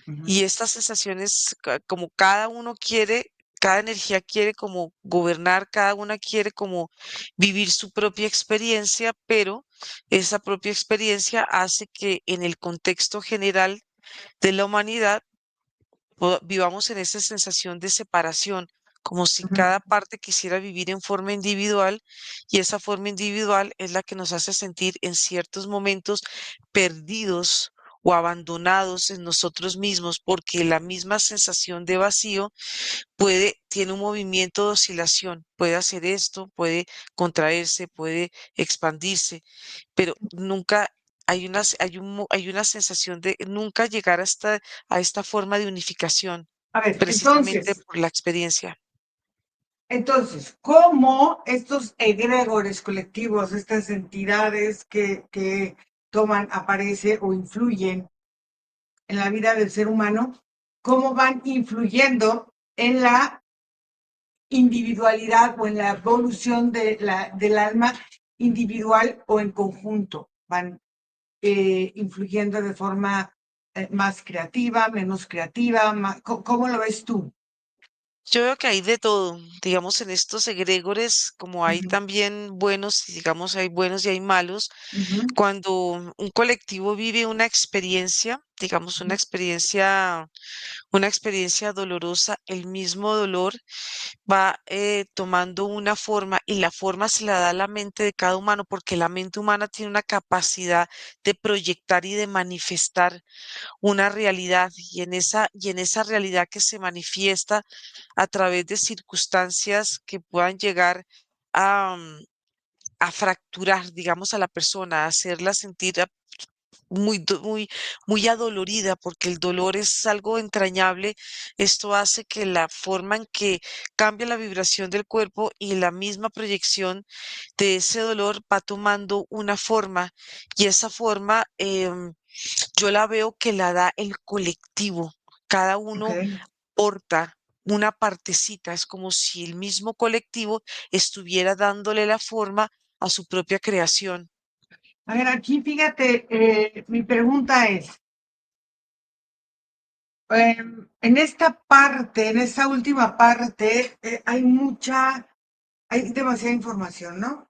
A: ujú.
B: Y estas sensaciones, como cada uno quiere, cada energía quiere como gobernar, cada una quiere como vivir su propia experiencia, pero esa propia experiencia hace que en el contexto general de la humanidad vivamos en esa sensación de separación, como si
A: Ujú.
B: cada parte quisiera vivir en forma individual y esa forma individual es la que nos hace sentir en ciertos momentos perdidos o abandonados en nosotros mismos, porque la misma sensación de vacío tiene un movimiento de oscilación, puede hacer esto, puede contraerse, puede expandirse, pero nunca hay una sensación de nunca llegar a esta forma de unificación,
A: A ver,
B: precisamente por la experiencia.
A: ¿cómo estos egregores colectivos, estas entidades que toman, aparecen o influyen en la vida del ser humano, cómo van influyendo en la individualidad o en la evolución del alma individual o en conjunto? Van influyendo de forma más creativa, menos creativa. ¿Cómo lo ves tú?
B: Yo veo que hay de todo, digamos, en estos egregores, como hay
A: Ujú,
B: también buenos, y digamos, hay buenos y hay malos.
A: ujú,
B: Cuando un colectivo vive una experiencia, digamos,
A: ujú.
B: una experiencia dolorosa, el mismo dolor va tomando una forma y la forma se la da la mente de cada humano, porque la mente humana tiene una capacidad de proyectar y de manifestar una realidad y en esa realidad que se manifiesta a través de circunstancias que puedan llegar a, a fracturar, digamos, a la persona, a hacerla sentir muy adolorida, porque el dolor es algo entrañable. Esto hace que la forma en que cambia la vibración del cuerpo y la misma proyección de ese dolor va tomando una forma y esa forma yo la veo que la da el colectivo. Cada
A: Ok.
B: uno porta una partecita, es como si el mismo colectivo estuviera dándole la forma a su propia creación.
A: A ver, aquí fíjate, mi pregunta es, en esta parte, en esta última parte, hay demasiada información, ¿no?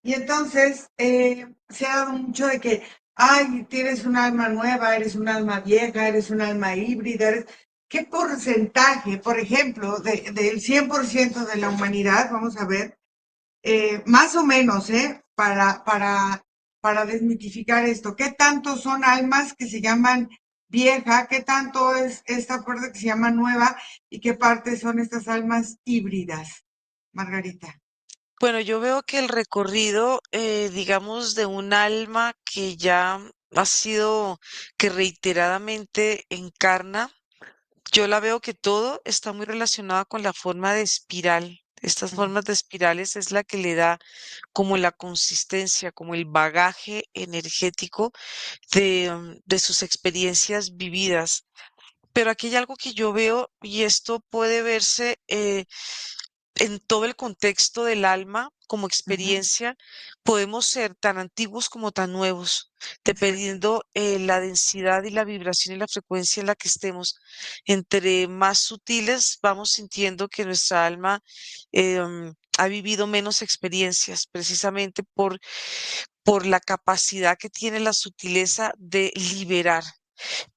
A: Y entonces se ha dado mucho de que, ay, tienes un alma nueva, eres un alma vieja, eres un alma híbrida. ¿Qué porcentaje, por ejemplo, del 100% de la humanidad, vamos a ver, más o menos, para desmitificar esto, qué tanto son almas que se llaman vieja, qué tanto es esta parte que se llama nueva y qué parte son estas almas híbridas, Margarita?
B: Bueno, yo veo que el recorrido, digamos, de un alma que ya ha sido, que reiteradamente encarna, yo la veo que todo está muy relacionado con la forma de espiral. Estas formas de espirales es la que le da como la consistencia, como el bagaje energético de sus experiencias vividas. Pero aquí hay algo que yo veo y esto puede verse en todo el contexto del alma como
A: Ujú,
B: experiencia. Podemos ser tan antiguos como tan nuevos,
A: exacto.
B: dependiendo la densidad y la vibración y la frecuencia en la que estemos. Entre más sutiles vamos sintiendo que nuestra alma ha vivido menos experiencias, precisamente por la capacidad que tiene la sutileza de liberar,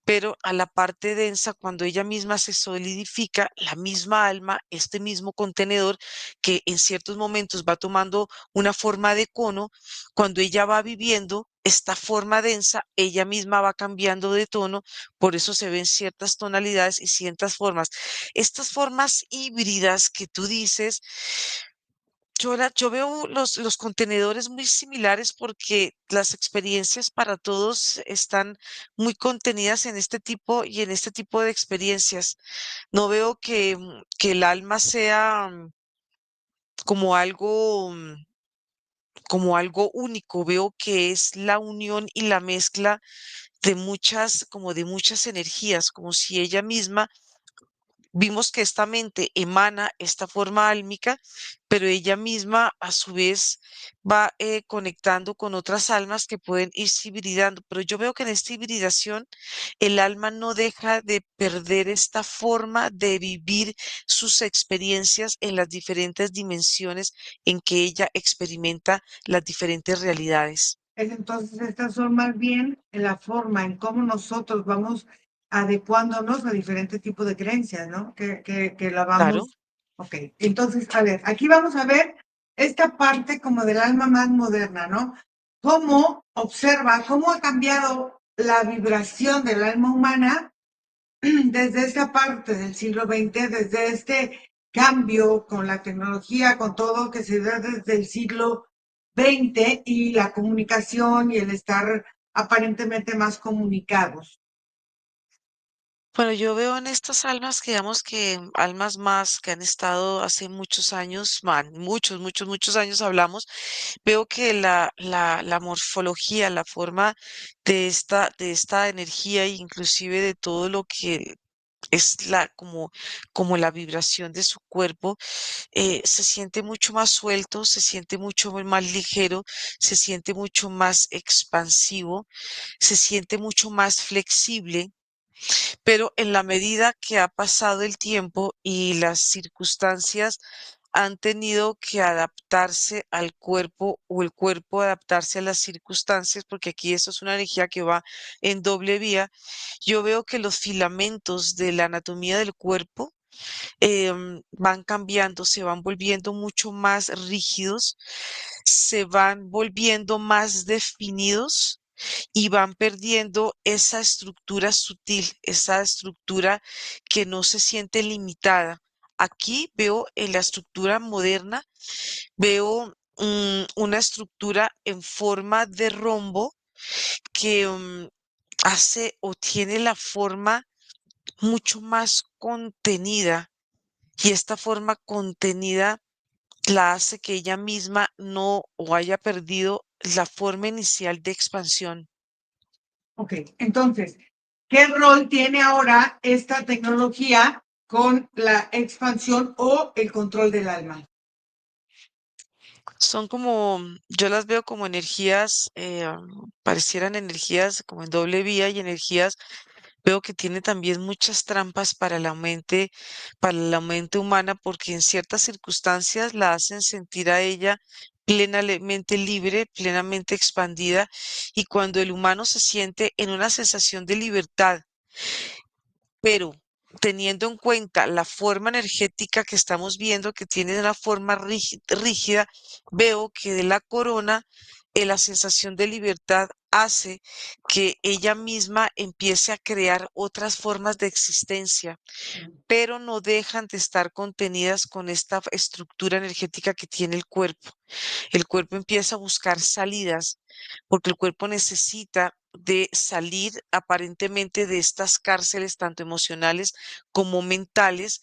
B: pero a la parte densa, cuando ella misma se solidifica, la misma alma, este mismo contenedor que en ciertos momentos va tomando una forma de cono, cuando ella va viviendo esta forma densa, ella misma va cambiando de tono, por eso se ven ciertas tonalidades y ciertas formas. Estas formas híbridas que tú dices, yo veo los contenedores muy similares porque las experiencias para todos están muy contenidas en este tipo y en este tipo de experiencias. No veo que el alma sea como algo como algo único, veo que es la unión y la mezcla de muchas, como de muchas energías, como si ella misma vimos que esta mente emana esta forma álmica, pero ella misma a su vez va conectando con otras almas que pueden irse hibridando. Pero yo veo que en esta hibridación el alma no deja de perder esta forma de vivir sus experiencias en las diferentes dimensiones en que ella experimenta las diferentes realidades.
A: Entonces, estas son más bien la forma en cómo nosotros vamos adecuándonos a diferentes tipos de creencias, ¿no? Que la
B: Claro.
A: vamos. Ok, entonces, a ver, aquí vamos a ver esta parte como del alma más moderna, ¿no? Cómo observa, cómo ha cambiado la vibración del alma humana desde esta parte del siglo XX, desde este cambio con la tecnología, con todo que se da desde el siglo XX y la comunicación y el estar aparentemente más comunicados.
B: Bueno, yo veo en estas almas que digamos que almas más que han estado hace muchos años, muchos años hablamos, veo que la morfología, la forma de esta energía, e inclusive de todo lo que es como la vibración de su cuerpo, se siente mucho más suelto, se siente mucho más ligero, se siente mucho más expansivo, se siente mucho más flexible, pero en la medida que ha pasado el tiempo y las circunstancias han tenido que adaptarse al cuerpo o el cuerpo adaptarse a las circunstancias, porque aquí eso es una energía que va en doble vía, yo veo que los filamentos de la anatomía del cuerpo van cambiando, se van volviendo mucho más rígidos, se van volviendo más definidos y van perdiendo esa estructura sutil, esa estructura que no se siente limitada. Aquí veo en la estructura moderna, veo una estructura en forma de rombo que hace o tiene la forma mucho más contenida, y esta forma contenida la hace que ella misma no o haya perdido la forma inicial de expansión.
A: Ok, entonces, ¿qué rol tiene ahora esta tecnología con la expansión o el control del alma?
B: Son como, yo las veo como energías, parecieran energías como en doble vía y energías, veo que tiene también muchas trampas para la mente humana, porque en ciertas circunstancias la hacen sentir a ella plenamente libre, plenamente expandida, y cuando el humano se siente en una sensación de libertad, pero teniendo en cuenta la forma energética que estamos viendo, que tiene una forma rígida, veo que de la corona, la sensación de libertad hace que ella misma empiece a crear otras formas de existencia, pero no dejan de estar contenidas con esta estructura energética que tiene el cuerpo. El cuerpo empieza a buscar salidas porque el cuerpo necesita de salir aparentemente de estas cárceles, tanto emocionales como mentales,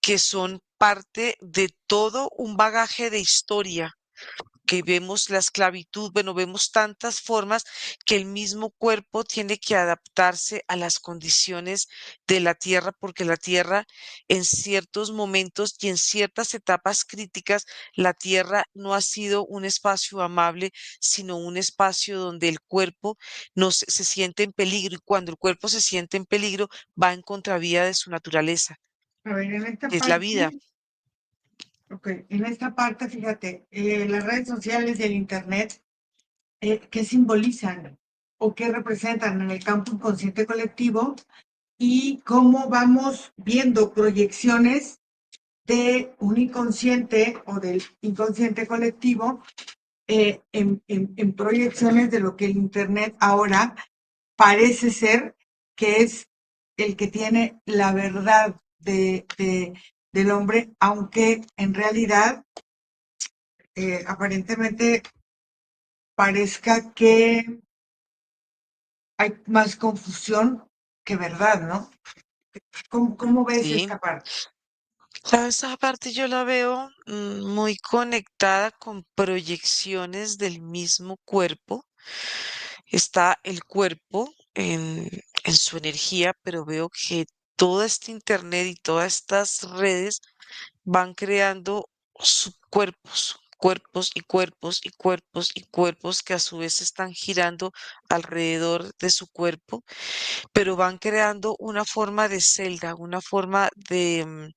B: que son parte de todo un bagaje de historia, que vemos la esclavitud, bueno, vemos tantas formas que el mismo cuerpo tiene que adaptarse a las condiciones de la tierra, porque la tierra en ciertos momentos y en ciertas etapas críticas, la tierra no ha sido un espacio amable, sino un espacio donde el cuerpo se siente en peligro, y cuando el cuerpo se siente en peligro va en contravía de su naturaleza,
A: A ver, en esta
B: que es la vida.
A: parte, ok, en esta parte, fíjate, las redes sociales y el internet, ¿qué simbolizan o qué representan en el campo inconsciente colectivo y cómo vamos viendo proyecciones de un inconsciente o del inconsciente colectivo en proyecciones de lo que el internet ahora parece ser que es el que tiene la verdad del hombre, aunque en realidad aparentemente parezca que hay más confusión que verdad, ¿no? ¿Cómo ves
B: Sí.
A: esta parte?
B: ¿Sabes? Esa parte yo la veo muy conectada con proyecciones del mismo cuerpo. Está el cuerpo en su energía, pero veo que todo este internet y todas estas redes van creando subcuerpos, cuerpos y cuerpos y cuerpos y cuerpos que a su vez están girando alrededor de su cuerpo, pero van creando una forma de celda, una forma de,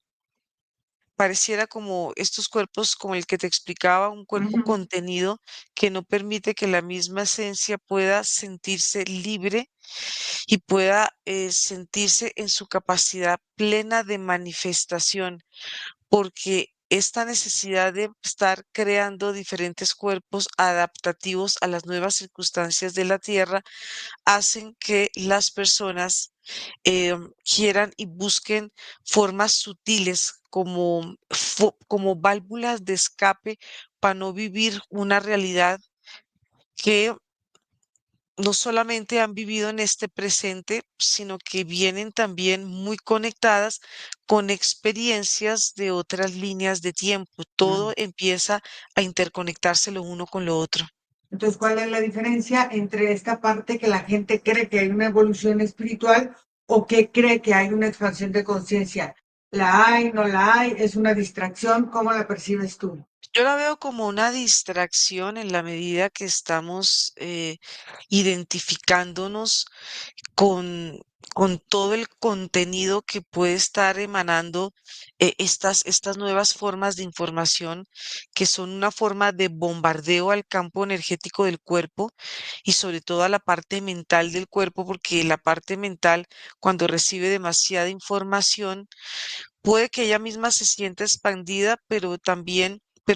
B: pareciera como estos cuerpos, como el que te explicaba, un cuerpo
A: Ujú,
B: contenido que no permite que la misma esencia pueda sentirse libre y pueda sentirse en su capacidad plena de manifestación, porque esta necesidad de estar creando diferentes cuerpos adaptativos a las nuevas circunstancias de la Tierra hacen que las personas quieran y busquen formas sutiles como, como válvulas de escape para no vivir una realidad que no solamente han vivido en este presente, sino que vienen también muy conectadas con experiencias de otras líneas de tiempo. Todo
A: mm.
B: empieza a interconectarse lo uno con lo otro.
A: Entonces, ¿cuál es la diferencia entre esta parte que la gente cree que hay una evolución espiritual o que cree que hay una expansión de conciencia? ¿La hay, no la hay? ¿Es una distracción? ¿Cómo la percibes tú?
B: Yo la veo como una distracción en la medida que estamos identificándonos con, con todo el contenido que puede estar emanando estas nuevas formas de información que son una forma de bombardeo al campo energético del cuerpo y sobre todo a la parte mental del cuerpo, porque la parte mental, cuando recibe demasiada información, puede que ella misma se sienta expandida, pero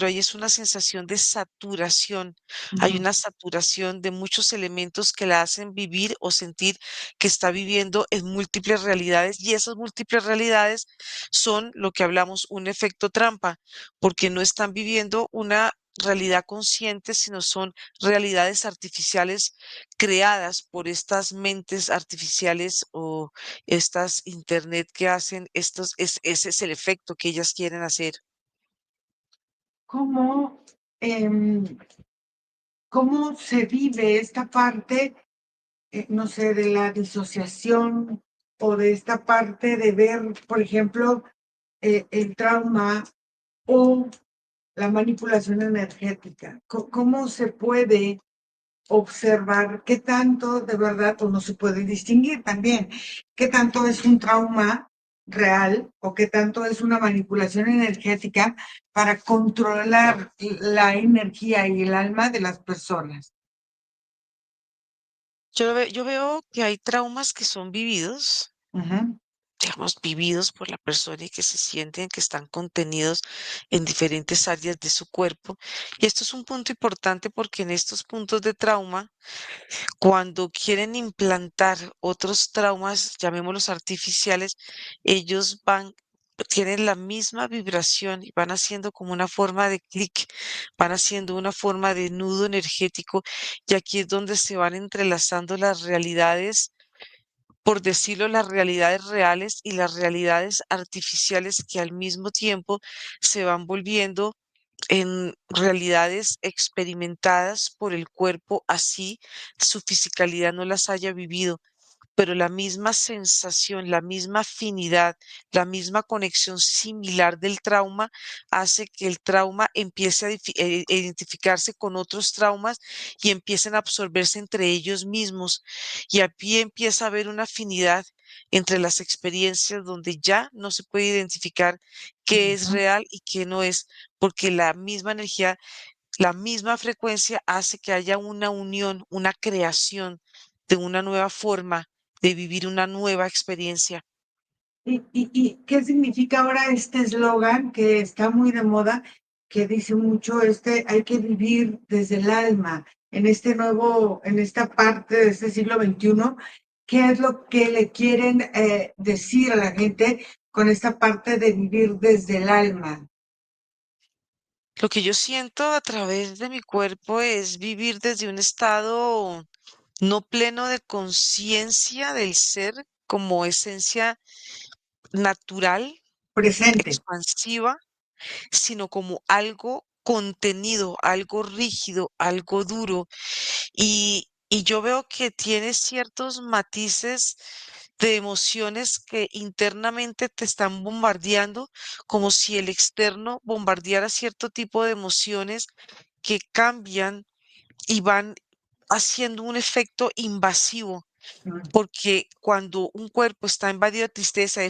B: ahí es una sensación de saturación. Hay
A: Ujú.
B: una saturación de muchos elementos que la hacen vivir o sentir que está viviendo en múltiples realidades y esas múltiples realidades son lo que hablamos, un efecto trampa, porque no están viviendo una realidad consciente, sino son realidades artificiales creadas por estas mentes artificiales o estas internet que hacen estos, ese es el efecto que ellas quieren hacer.
A: ¿Cómo, em, cómo se vive esta parte, no sé, de la disociación o de esta parte de ver, por ejemplo, el trauma o la manipulación energética? ¿Cómo se puede observar qué tanto de verdad, o no se puede distinguir también, qué tanto es un trauma real o qué tanto es una manipulación energética para controlar la energía y el alma de las personas?
B: Yo veo que hay traumas que son vividos,
A: Ujú,
B: digamos, vividos por la persona y que se sienten que están contenidos en diferentes áreas de su cuerpo. Y esto es un punto importante porque en estos puntos de trauma, cuando quieren implantar otros traumas, llamémoslos artificiales, ellos tienen la misma vibración y van haciendo como una forma de clic, van haciendo una forma de nudo energético y aquí es donde se van entrelazando las realidades, por decirlo, las realidades reales y las realidades artificiales que al mismo tiempo se van volviendo en realidades experimentadas por el cuerpo, así su fisicalidad no las haya vivido, pero la misma sensación, la misma afinidad, la misma conexión similar del trauma hace que el trauma empiece a identificarse con otros traumas y empiecen a absorberse entre ellos mismos. Y aquí empieza a haber una afinidad entre las experiencias donde ya no se puede identificar qué es
A: ujú.
B: real y qué no es, porque la misma energía, la misma frecuencia hace que haya una unión, una creación de una nueva forma de vivir una nueva experiencia.
A: ¿Y qué significa ahora este eslogan que está muy de moda, que dice mucho hay que vivir desde el alma, en este nuevo, en esta parte de este siglo XXI? ¿Qué es lo que le quieren decir a la gente con esta parte de vivir desde el alma?
B: Lo que yo siento a través de mi cuerpo es vivir desde un estado no pleno de conciencia del ser como esencia natural,
A: presente.
B: expansiva, sino como algo contenido, algo rígido, algo duro. Y yo veo que tiene ciertos matices de emociones que internamente te están bombardeando, como si el externo bombardeara cierto tipo de emociones que cambian y van haciendo un efecto invasivo.
A: Mm.
B: Porque cuando un cuerpo está invadido de tristeza,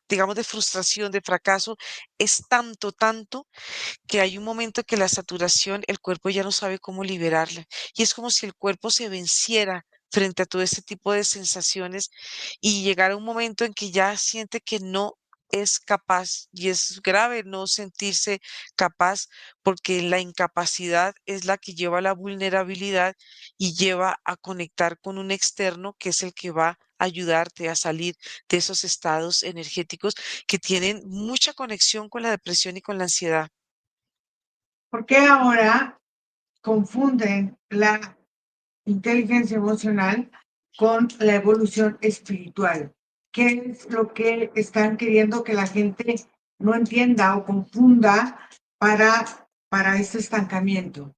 B: digamos, de frustración, de fracaso, es tanto, tanto que hay un momento que la saturación, el cuerpo ya no sabe cómo liberarla. Y es como si el cuerpo se venciera frente a todo este tipo de sensaciones y llegara un momento en que ya siente que no es capaz. Y es grave no sentirse capaz porque la incapacidad es la que lleva a la vulnerabilidad y lleva a conectar con un externo que es el que va a ayudarte a salir de esos estados energéticos que tienen mucha conexión con la depresión y con la ansiedad.
A: ¿Por qué ahora confunden la inteligencia emocional con la evolución espiritual? ¿Qué es lo que están queriendo que la gente no entienda o confunda para este estancamiento?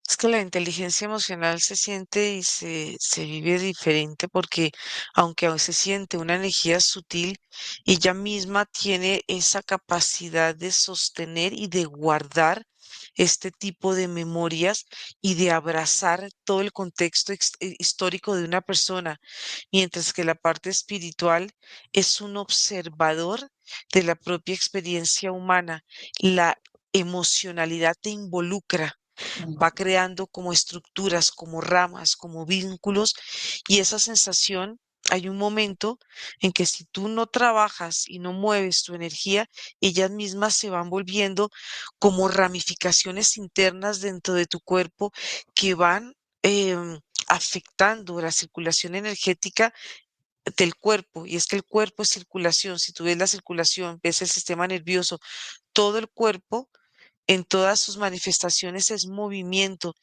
B: Es que la inteligencia emocional se siente y se vive diferente porque aunque aún se siente una energía sutil, ella misma tiene esa capacidad de sostener y de guardar este tipo de memorias y de abrazar todo el contexto histórico de una persona, mientras que la parte espiritual es un observador de la propia experiencia humana. La emocionalidad te involucra, va creando como estructuras, como ramas, como vínculos, y esa sensación, hay un momento en que si tú no trabajas y no mueves tu energía, ellas mismas se van volviendo como ramificaciones internas dentro de tu cuerpo que van afectando la circulación energética del cuerpo. Y es que el cuerpo es circulación. Si tú ves la circulación, ves el sistema nervioso, todo el cuerpo en todas sus manifestaciones es movimiento.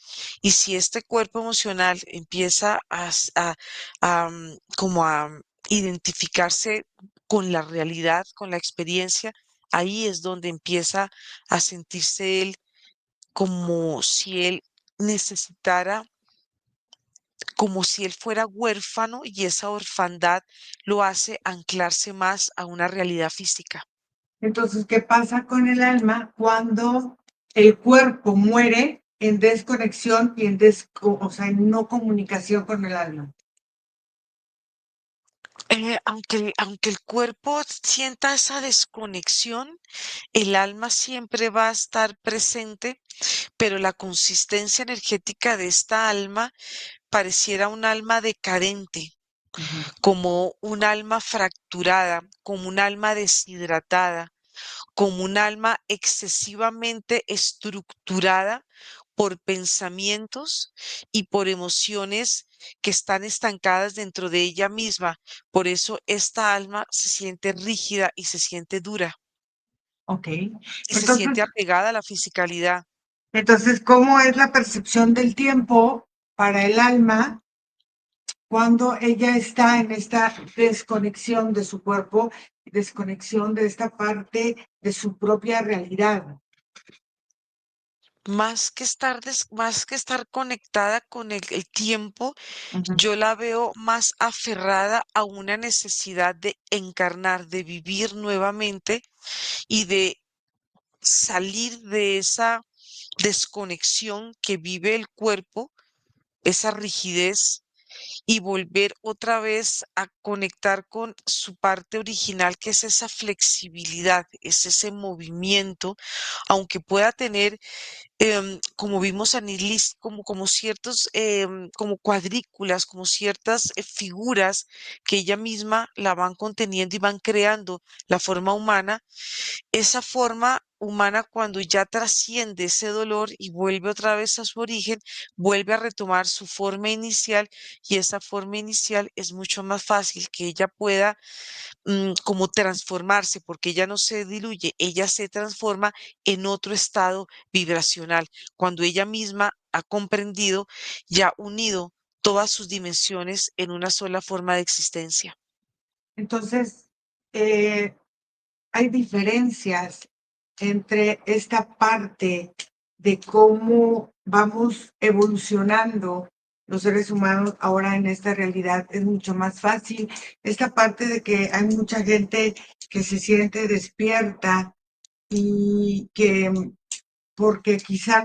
B: Y si este cuerpo emocional empieza como a identificarse con la realidad, con la experiencia, ahí es donde empieza a sentirse él como si él necesitara, como si él fuera huérfano y esa orfandad lo hace anclarse más a una realidad física.
A: Entonces, ¿qué pasa con el alma cuando el cuerpo muere en desconexión y o sea, en no comunicación con el alma?
B: Aunque el cuerpo sienta esa desconexión, el alma siempre va a estar presente, pero la consistencia energética de esta alma pareciera un alma decadente,
A: Ujú.
B: como un alma fracturada, como un alma deshidratada, como un alma excesivamente estructurada por pensamientos y por emociones que están estancadas dentro de ella misma. Por eso esta alma se siente rígida y se siente dura
A: Ok.
B: y se siente
A: Entonces,
B: apegada a la fisicalidad.
A: ¿cómo es la percepción del tiempo para el alma cuando ella está en esta desconexión de su cuerpo, desconexión de esta parte de su propia realidad?
B: Más que estar conectada con el tiempo,
A: Ujú.
B: yo la veo más aferrada a una necesidad de encarnar, de vivir nuevamente y de salir de esa desconexión que vive el cuerpo, esa rigidez, y volver otra vez a conectar con su parte original, que es esa flexibilidad, es ese movimiento, aunque pueda tener, como vimos a Nilis, como ciertos, como cuadrículas, como ciertas figuras que ella misma la van conteniendo y van creando la forma humana. Esa forma humana, cuando ya trasciende ese dolor y vuelve otra vez a su origen, vuelve a retomar su forma inicial, y esa forma inicial es mucho más fácil que ella pueda como transformarse, porque ella no se diluye, ella se transforma en otro estado vibracional, cuando ella misma ha comprendido y ha unido todas sus dimensiones en una sola forma de existencia.
A: Entonces, hay diferencias entre esta parte de cómo vamos evolucionando los seres humanos ahora en esta realidad. Es mucho más fácil. Esta parte de que hay mucha gente que se siente despierta y que porque quizá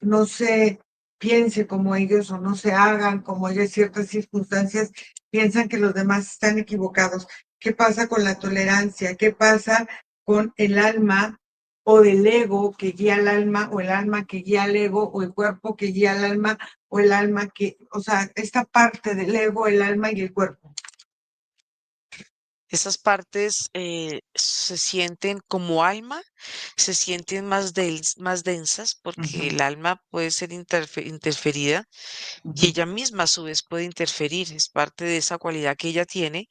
A: no se piense como ellos o no se hagan como ellos ciertas circunstancias, piensan que los demás están equivocados. ¿Qué pasa con la tolerancia? ¿Qué pasa con el alma o el ego que guía al alma o el alma que guía al ego o el cuerpo que guía al alma o el alma que, o sea, esta parte del ego, el alma y el cuerpo?
B: Esas partes se sienten como alma, se sienten más densas porque
A: Ujú,
B: el alma puede ser interferida y
A: ujú.
B: ella misma a su vez puede interferir, es parte de esa cualidad que ella tiene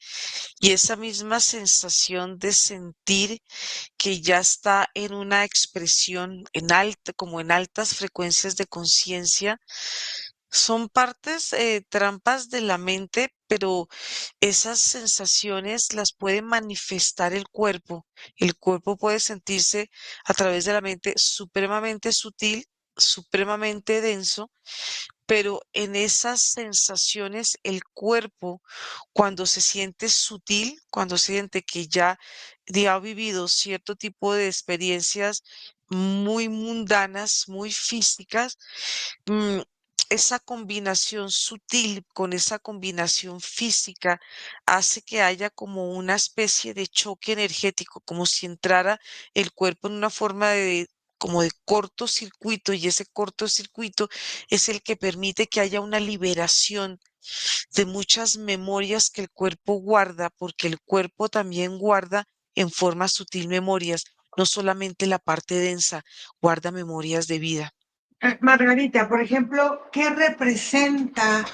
B: y esa misma sensación de sentir que ya está en una expresión en alta, como en altas frecuencias de conciencia, son partes, trampas de la mente, pero esas sensaciones las puede manifestar el cuerpo. El cuerpo puede sentirse a través de la mente supremamente sutil, supremamente denso, pero en esas sensaciones el cuerpo, cuando se siente sutil, cuando siente que ya ha vivido cierto tipo de experiencias muy mundanas, muy físicas, mm, esa combinación sutil con esa combinación física hace que haya como una especie de choque energético, como si entrara el cuerpo en una forma de como de cortocircuito y ese cortocircuito es el que permite que haya una liberación de muchas memorias que el cuerpo guarda, porque el cuerpo también guarda en forma sutil memorias, no solamente la parte densa, guarda memorias de vida.
A: Margarita, por ejemplo, ¿qué representa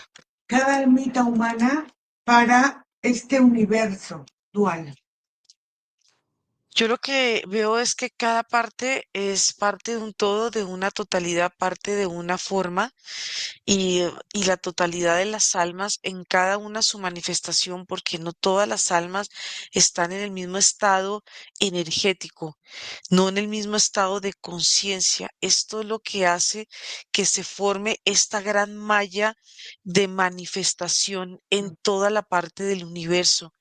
A: cada almita humana para este universo dual?
B: Yo lo que veo es que cada parte es parte de un todo, de una totalidad, parte de una forma y la totalidad de las almas en cada una su manifestación, porque no todas las almas están en el mismo estado energético, no en el mismo estado de conciencia. Esto es lo que hace que se forme esta gran malla de manifestación en toda la parte del universo.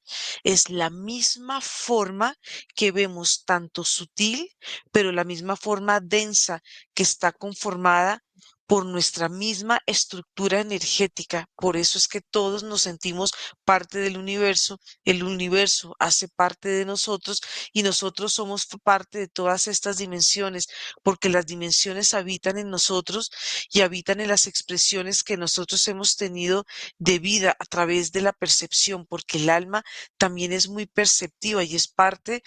B: Es la misma forma que vemos tanto sutil, pero la misma forma densa que está conformada por nuestra misma estructura energética. Por eso es que todos nos sentimos parte del universo, el universo hace parte de nosotros y nosotros somos parte de todas estas dimensiones, porque las dimensiones habitan en nosotros y habitan en las expresiones que nosotros hemos tenido de vida a través de la percepción, porque el alma también es muy perceptiva y es parte,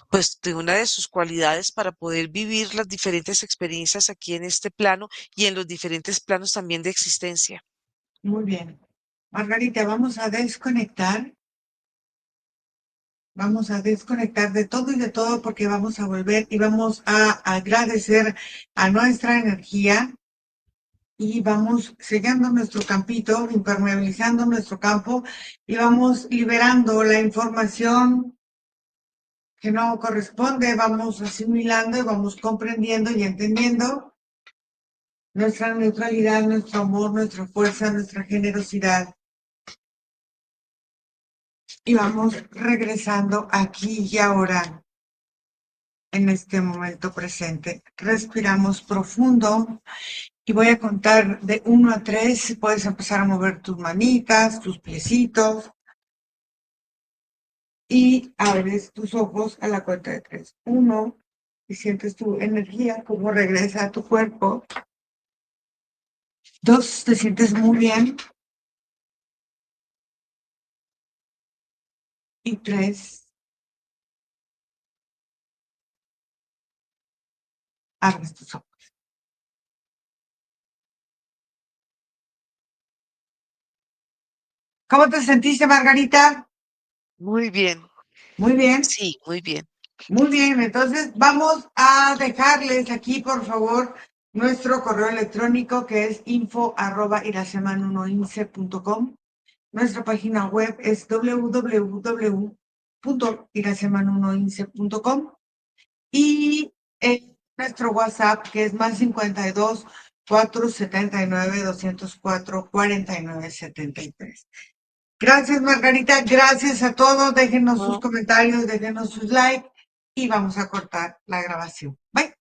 B: pues, de una de sus cualidades para poder vivir las diferentes experiencias aquí en este plano y en los diferentes planos también de existencia.
A: Muy bien. Margarita, vamos a desconectar de todo y de todo porque vamos a volver y vamos a agradecer a nuestra energía y vamos sellando nuestro campito, impermeabilizando nuestro campo y vamos liberando la información que no corresponde, vamos asimilando y vamos comprendiendo y entendiendo nuestra neutralidad, nuestro amor, nuestra fuerza, nuestra generosidad. Y vamos regresando aquí y ahora, en este momento presente. Respiramos profundo y voy a contar de 1 a 3. Puedes empezar a mover tus manitas, tus piecitos y abres tus ojos a la cuenta de 3. 1, y sientes tu energía, cómo regresa a tu cuerpo. 2, te sientes muy bien. Y 3, abres tus ojos. ¿Cómo te sentiste, Margarita?
B: Muy bien,
A: Muy bien.
B: sí, muy bien.
A: Muy bien, entonces vamos a dejarles aquí, por favor, nuestro correo electrónico que es info@iraseman1ince.com. Nuestra página web es www www.iraseman1ince.com y nuestro WhatsApp, que es más 52 479 204 4973. Gracias, Margarita. Gracias a todos. Déjenos sus
B: No,
A: comentarios, déjenos sus likes y vamos a cortar la grabación. Bye.